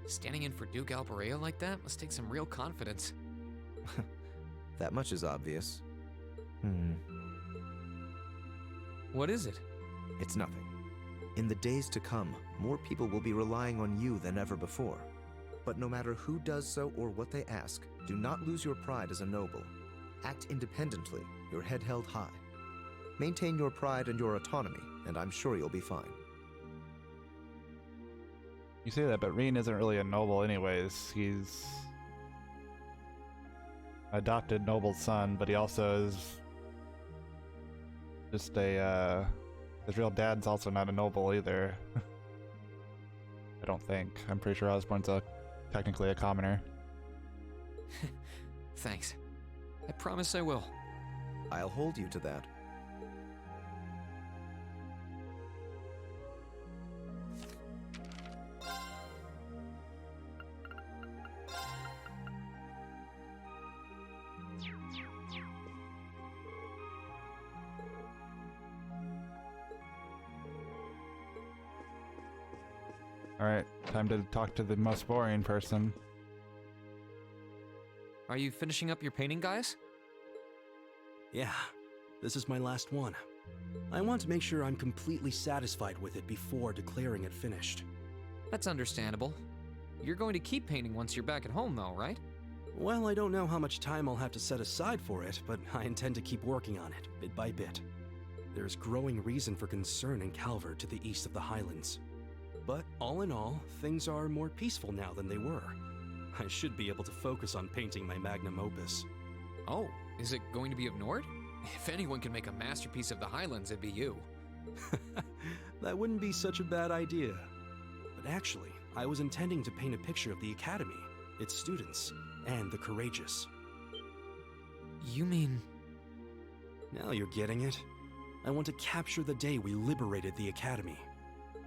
Standing in for Duke Alberea like that must take some real confidence. That much is obvious. What is it? It's nothing. In the days to come, more people will be relying on you than ever before. But no matter who does so or what they ask, do not lose your pride as a noble. Act independently, your head held high. Maintain your pride and your autonomy, and I'm sure you'll be fine. You say that, but Reen isn't really a noble anyways. He's adopted noble's son, but he also is just a, his real dad's also not a noble either. I don't think. I'm pretty sure Osborne's technically a commoner. Thanks. I promise I will. I'll hold you to that. Alright, time to talk to the most boring person. Are you finishing up your painting, guys? Yeah, this is my last one. I want to make sure I'm completely satisfied with it before declaring it finished. That's understandable. You're going to keep painting once you're back at home, though, right? Well, I don't know how much time I'll have to set aside for it, but I intend to keep working on it, bit by bit. There's growing reason for concern in Calvert to the east of the Highlands. But all in all, things are more peaceful now than they were. I should be able to focus on painting my magnum opus. Oh, is it going to be of Nord? If anyone can make a masterpiece of the Highlands, it'd be you. That wouldn't be such a bad idea. But actually, I was intending to paint a picture of the Academy, its students, and the courageous. You mean... Now you're getting it. I want to capture the day we liberated the Academy.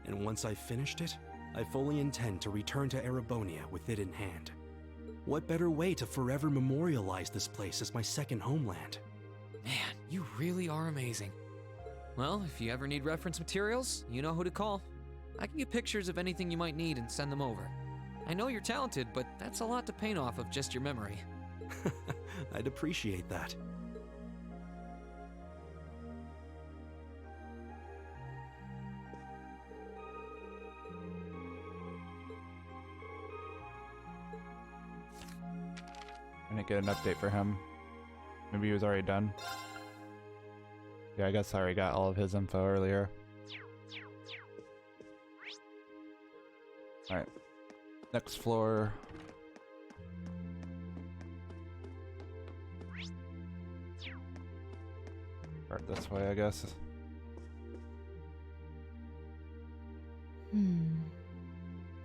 And once I've finished it, I fully intend to return to Erebonia with it in hand. What better way to forever memorialize this place as my second homeland? Man, you really are amazing. Well, if you ever need reference materials, you know who to call. I can get pictures of anything you might need and send them over. I know you're talented, but that's a lot to paint off of just your memory. I'd appreciate that. I didn't get an update for him. Maybe he was already done. Yeah, I guess I already got all of his info earlier. Alright. Next floor. Start this way, I guess.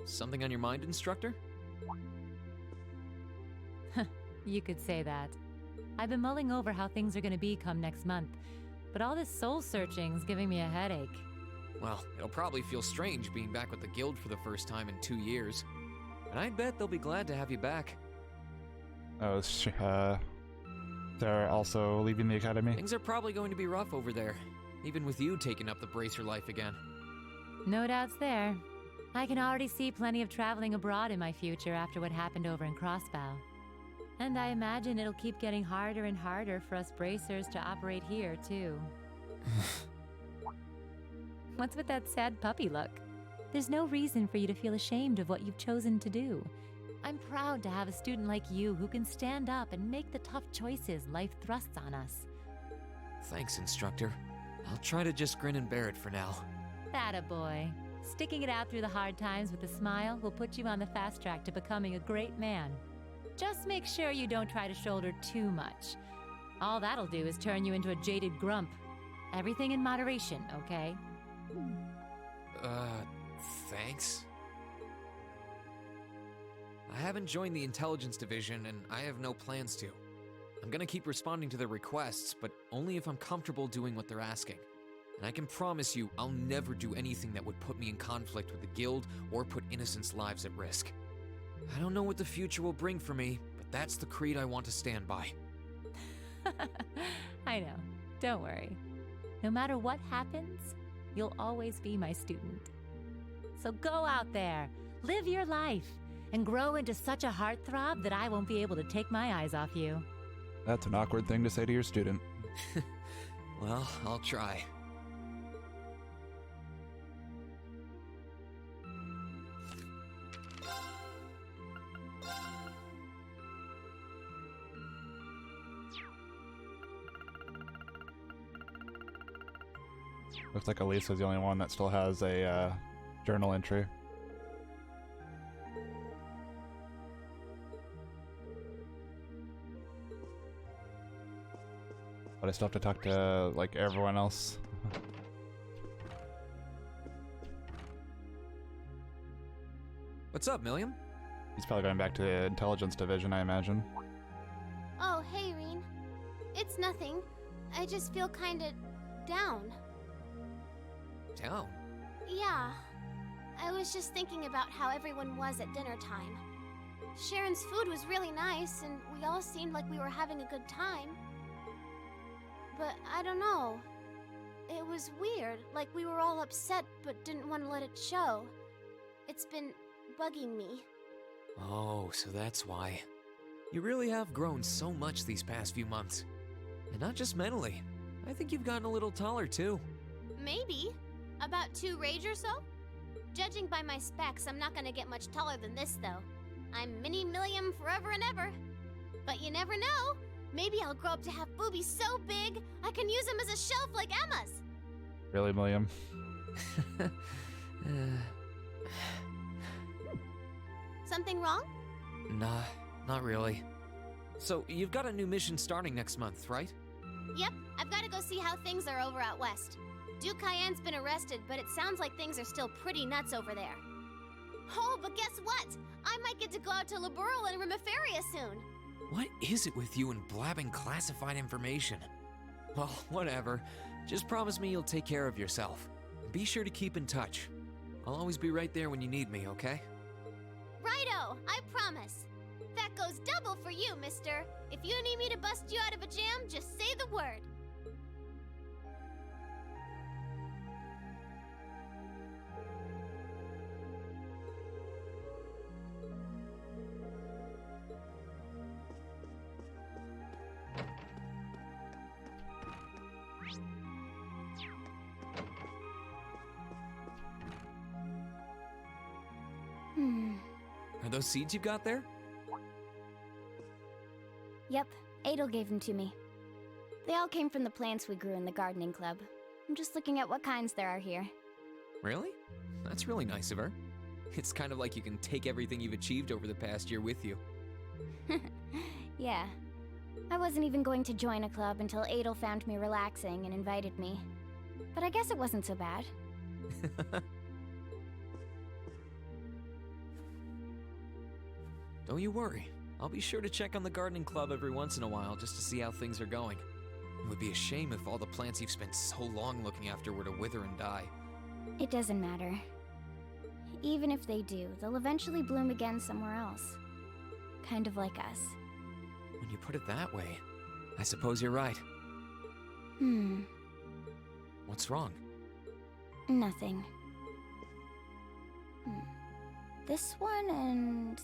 Something on your mind, instructor? You could say that. I've been mulling over how things are going to be come next month, but all this soul searching's giving me a headache. Well, it'll probably feel strange being back with the guild for the first time in 2 years. And I bet they'll be glad to have you back. Oh, they're also leaving the academy? Things are probably going to be rough over there, even with you taking up the bracer life again. No doubts there. I can already see plenty of traveling abroad in my future after what happened over in Crossbow. And I imagine it'll keep getting harder and harder for us bracers to operate here, too. What's with that sad puppy look? There's no reason for you to feel ashamed of what you've chosen to do. I'm proud to have a student like you who can stand up and make the tough choices life thrusts on us. Thanks, instructor. I'll try to just grin and bear it for now. Attaboy. Sticking it out through the hard times with a smile will put you on the fast track to becoming a great man. Just make sure you don't try to shoulder too much. All that'll do is turn you into a jaded grump. Everything in moderation, okay? Thanks? I haven't joined the intelligence division, and I have no plans to. I'm gonna keep responding to their requests, but only if I'm comfortable doing what they're asking. And I can promise you, I'll never do anything that would put me in conflict with the guild or put innocents' lives at risk. I don't know what the future will bring for me, but that's the creed I want to stand by. I know. Don't worry. No matter what happens, you'll always be my student. So go out there, live your life, and grow into such a heartthrob that I won't be able to take my eyes off you. That's an awkward thing to say to your student. Well, I'll try. Looks like Elisa's the only one that still has a journal entry. But I still have to talk to, like, everyone else. What's up, Milliam? He's probably going back to the intelligence division, I imagine. Oh, hey, Reen. It's nothing. I just feel kinda down. Down? Yeah. I was just thinking about how everyone was at dinner time. Sharon's food was really nice, and we all seemed like we were having a good time. But I don't know. It was weird, like we were all upset but didn't want to let it show. It's been bugging me. Oh, so that's why. You really have grown so much these past few months. And not just mentally. I think you've gotten a little taller, too. Maybe. About 2 rage or so? Judging by my specs, I'm not gonna get much taller than this, though. I'm Mini Milliam forever and ever. But you never know. Maybe I'll grow up to have boobies so big, I can use them as a shelf like Emma's. Really, William? Something wrong? Nah, not really. So, you've got a new mission starting next month, right? Yep, I've gotta go see how things are over out west. Duke Cayenne's been arrested, but it sounds like things are still pretty nuts over there. Oh, but guess what? I might get to go out to Laburel and Rimiferia soon. What is it with you and blabbing classified information? Well, whatever. Just promise me you'll take care of yourself. Be sure to keep in touch. I'll always be right there when you need me, okay? Righto, I promise. That goes double for you, mister. If you need me to bust you out of a jam, just say the word. Are those seeds you got there? Yep, Adel gave them to me. They all came from the plants we grew in the gardening club. I'm just looking at what kinds there are here. Really? That's really nice of her. It's kind of like you can take everything you've achieved over the past year with you. Yeah. I wasn't even going to join a club until Adel found me relaxing and invited me. But I guess it wasn't so bad. Don't you worry. I'll be sure to check on the gardening club every once in a while just to see how things are going. It would be a shame if all the plants you've spent so long looking after were to wither and die. It doesn't matter. Even if they do, they'll eventually bloom again somewhere else. Kind of like us. When you put it that way, I suppose you're right. What's wrong? Nothing. This one and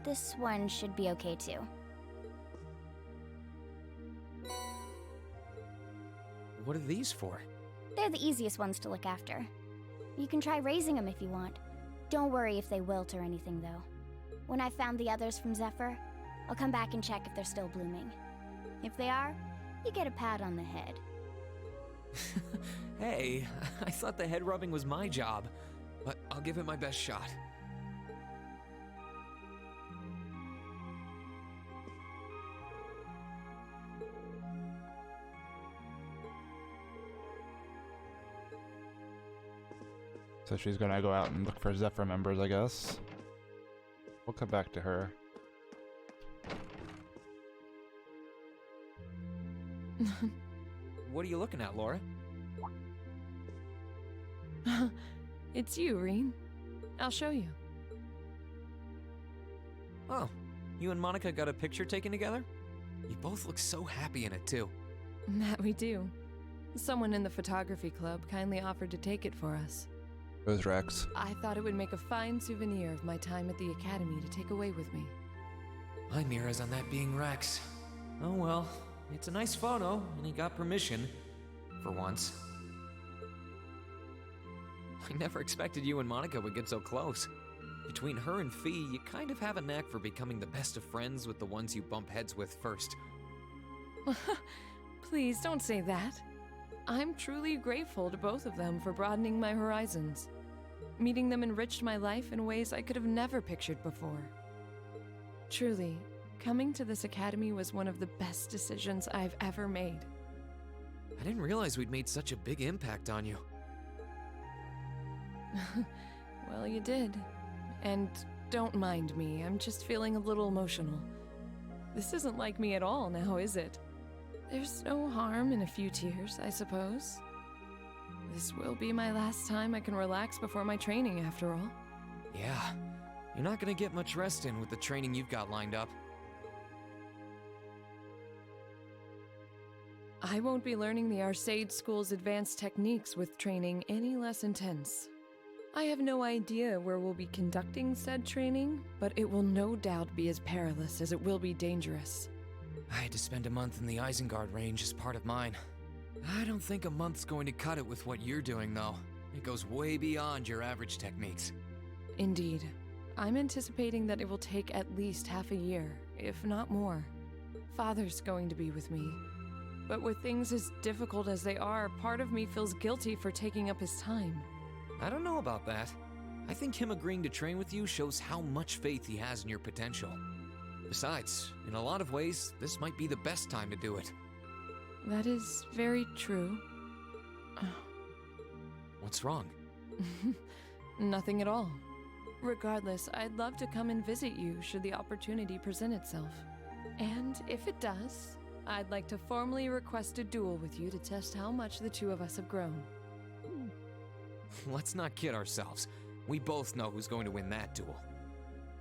this one should be okay too. What are these for? They're the easiest ones to look after. You can try raising them if you want. Don't worry if they wilt or anything, though. When I've found the others from Zephyr, I'll come back and check if they're still blooming. If they are, you get a pat on the head. Hey, I thought the head rubbing was my job, but I'll give it my best shot. So she's gonna go out and look for Zephyr members, I guess. We'll come back to her. What are you looking at, Laura? It's you, Rean. I'll show you. Oh, you and Monica got a picture taken together? You both look so happy in it, too. That we do. Someone in the photography club kindly offered to take it for us. It was Rex. I thought it would make a fine souvenir of my time at the academy to take away with me. My mirror's on that being Rex. Oh well, it's a nice photo, and he got permission. For once. I never expected you and Monica would get so close. Between her and Fee, you kind of have a knack for becoming the best of friends with the ones you bump heads with first. Please don't say that. I'm truly grateful to both of them for broadening my horizons. Meeting them enriched my life in ways I could have never pictured before. Truly, coming to this academy was one of the best decisions I've ever made. I didn't realize we'd made such a big impact on you. Well, you did. And don't mind me, I'm just feeling a little emotional. This isn't like me at all now, is it? There's no harm in a few tears, I suppose. This will be my last time I can relax before my training, after all. Yeah, you're not gonna get much rest in with the training you've got lined up. I won't be learning the Arcade School's advanced techniques with training any less intense. I have no idea where we'll be conducting said training, but it will no doubt be as perilous as it will be dangerous. I had to spend a month in the Isengard range as part of mine. I don't think a month's going to cut it with what you're doing, though. It goes way beyond your average techniques. Indeed. I'm anticipating that it will take at least half a year, if not more. Father's going to be with me. But with things as difficult as they are, part of me feels guilty for taking up his time. I don't know about that. I think him agreeing to train with you shows how much faith he has in your potential. Besides, in a lot of ways, this might be the best time to do it. That is very true. What's wrong? Nothing at all. Regardless, I'd love to come and visit you should the opportunity present itself. And if it does, I'd like to formally request a duel with you to test how much the two of us have grown. Let's not kid ourselves. We both know who's going to win that duel.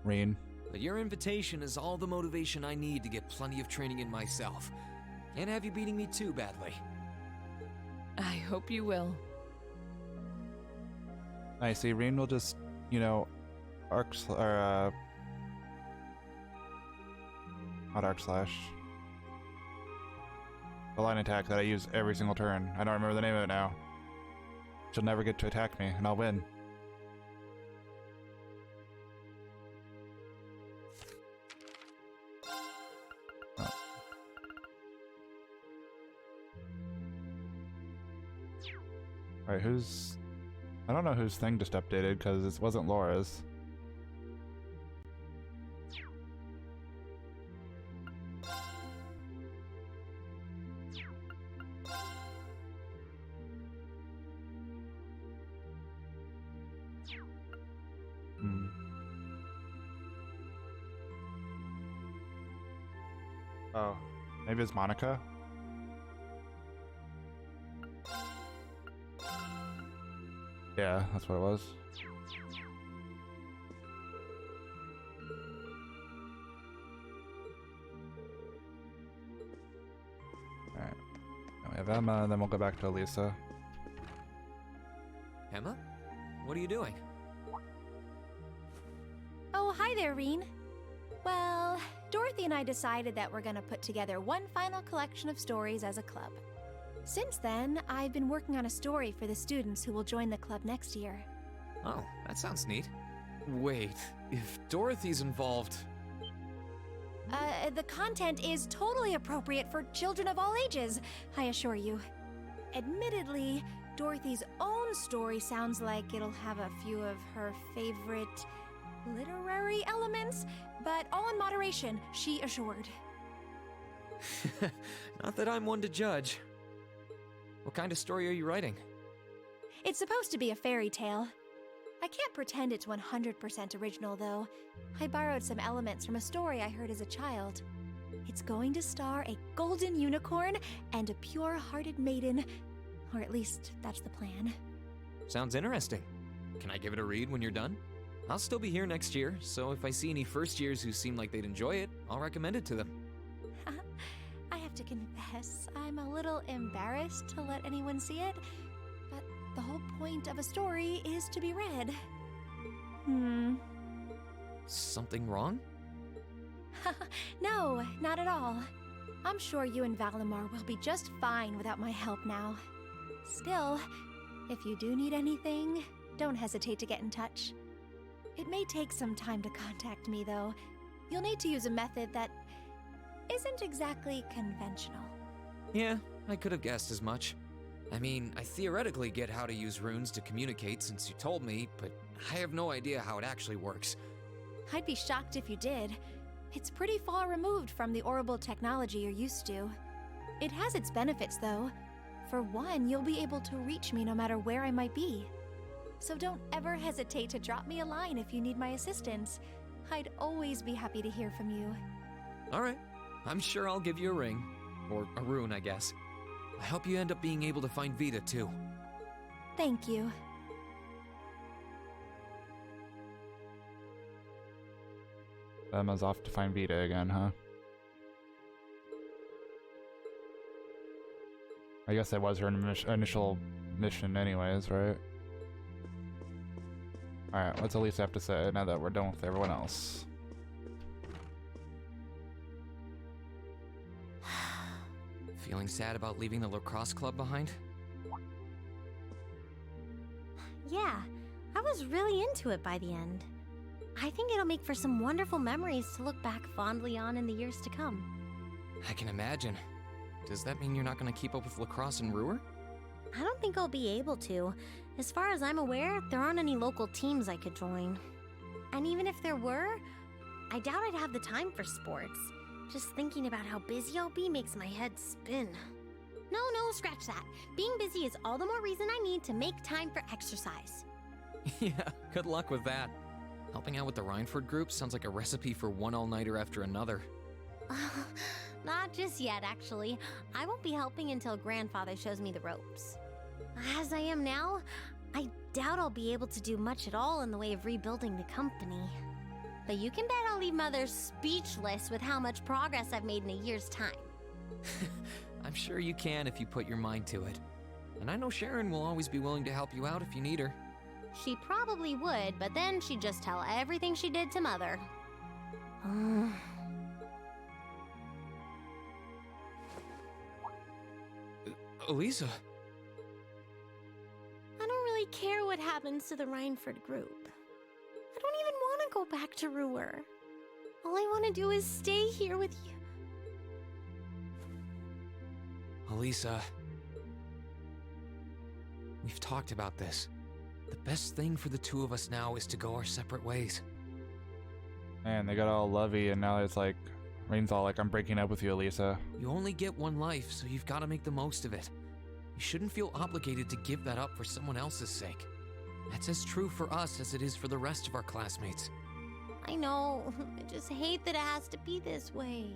Rean. But your invitation is all the motivation I need to get plenty of training in myself. Can't have you beating me too badly. I hope you will. I see. Rean will just, you know, not arc slash. The line attack that I use every single turn. I don't remember the name of it now. She'll never get to attack me, and I'll win. Oh. Alright, who's... I don't know whose thing just updated, because it wasn't Laura's. Oh, maybe it's Monica? Yeah, that's what it was. Alright. Now we have Emma, and then we'll go back to Elisa. Emma? What are you doing? Oh, hi there, Rean. Well, Dorothy and I decided that we're gonna put together one final collection of stories as a club. Since then, I've been working on a story for the students who will join the club next year. Oh, that sounds neat. Wait, if Dorothy's involved... The content is totally appropriate for children of all ages, I assure you. Admittedly, Dorothy's own story sounds like it'll have a few of her favorite literary elements, but all in moderation, she assured. Not that I'm one to judge. What kind of story are you writing? It's supposed to be a fairy tale. I can't pretend it's 100% original, though. I borrowed some elements from a story I heard as a child. It's going to star a golden unicorn and a pure-hearted maiden. Or at least, that's the plan. Sounds interesting. Can I give it a read when you're done? I'll still be here next year, so if I see any first years who seem like they'd enjoy it, I'll recommend it to them. I have to confess, I'm a little embarrassed to let anyone see it, but the whole point of a story is to be read. Something wrong? No, not at all. I'm sure you and Valimar will be just fine without my help now. Still, if you do need anything, don't hesitate to get in touch. It may take some time to contact me, though. You'll need to use a method that isn't exactly conventional. Yeah, I could have guessed as much. I mean, I theoretically get how to use runes to communicate since you told me, but I have no idea how it actually works. I'd be shocked if you did. It's pretty far removed from the orbital technology you're used to. It has its benefits, though. For one, you'll be able to reach me no matter where I might be. So don't ever hesitate to drop me a line if you need my assistance. I'd always be happy to hear from you. Alright, I'm sure I'll give you a ring. Or a rune, I guess. I hope you end up being able to find Vita, too. Thank you. Emma's off to find Vita again, huh? I guess that was her initial mission anyways, right? Alright, what's Elisa have to say now that we're done with everyone else? Feeling sad about leaving the lacrosse club behind? Yeah, I was really into it by the end. I think it'll make for some wonderful memories to look back fondly on in the years to come. I can imagine. Does that mean you're not going to keep up with lacrosse in Ruhr? I don't think I'll be able to. As far as I'm aware, there aren't any local teams I could join. And even if there were, I doubt I'd have the time for sports. Just thinking about how busy I'll be makes my head spin. No, scratch that. Being busy is all the more reason I need to make time for exercise. Yeah, good luck with that. Helping out with the Rhineford group sounds like a recipe for one all-nighter after another. Not just yet, actually. I won't be helping until Grandfather shows me the ropes. As I am now, I doubt I'll be able to do much at all in the way of rebuilding the company. But you can bet I'll leave Mother speechless with how much progress I've made in a year's time. I'm sure you can if you put your mind to it. And I know Sharon will always be willing to help you out if you need her. She probably would, but then she'd just tell everything she did to Mother. Elisa. I don't really care what happens to the Rhineford group. I don't even want to go back to Ruhr. All I want to do is stay here with you. Elisa. We've talked about this. The best thing for the two of us now is to go our separate ways. Man, they got all lovey and now it's like, Rain's all like, I'm breaking up with you, Elisa. You only get one life, so you've got to make the most of it. You shouldn't feel obligated to give that up for someone else's sake. That's as true for us as it is for the rest of our classmates. I know, I just hate that it has to be this way.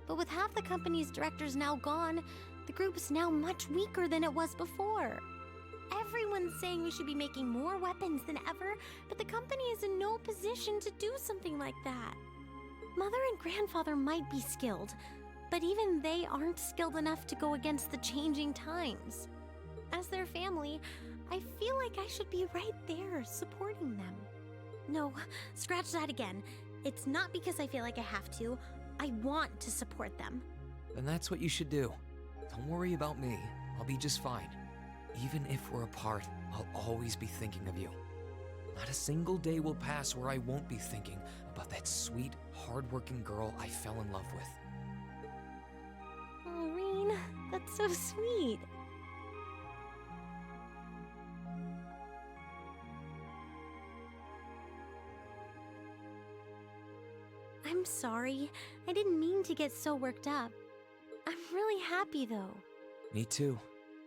But with half the company's directors now gone, the group is now much weaker than it was before. Everyone's saying we should be making more weapons than ever, but the company is in no position to do something like that. Mother and Grandfather might be skilled, but even they aren't skilled enough to go against the changing times. As their family, I feel like I should be right there supporting them. No, scratch that again. It's not because I feel like I have to. I want to support them. Then that's what you should do. Don't worry about me. I'll be just fine. Even if we're apart, I'll always be thinking of you. Not a single day will pass where I won't be thinking about that sweet, hard-working girl I fell in love with. Oh, Rean, that's so sweet. I'm sorry. I didn't mean to get so worked up. I'm really happy, though. Me too.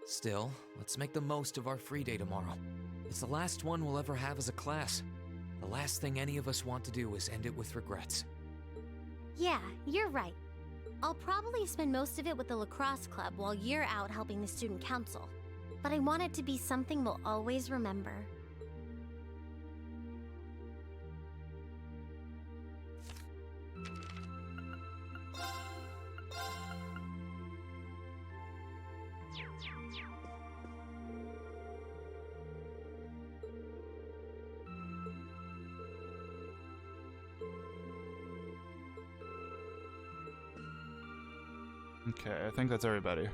Still, let's make the most of our free day tomorrow. It's the last one we'll ever have as a class. The last thing any of us want to do is end it with regrets. Yeah, you're right. I'll probably spend most of it with the lacrosse club while you're out helping the student council. But I want it to be something we'll always remember. Okay, I think that's everybody.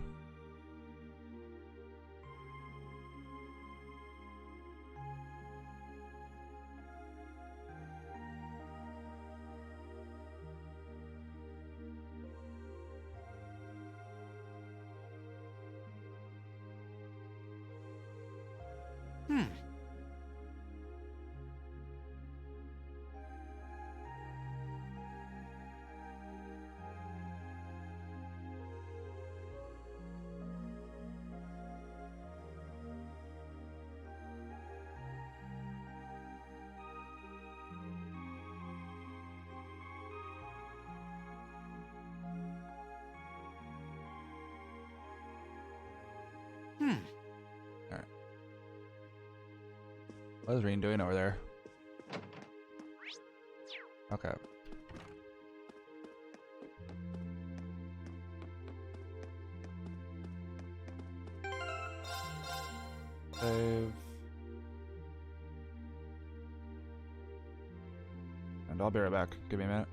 Alright. What is Reen doing over there? Okay. Save. And I'll be right back. Give me a minute.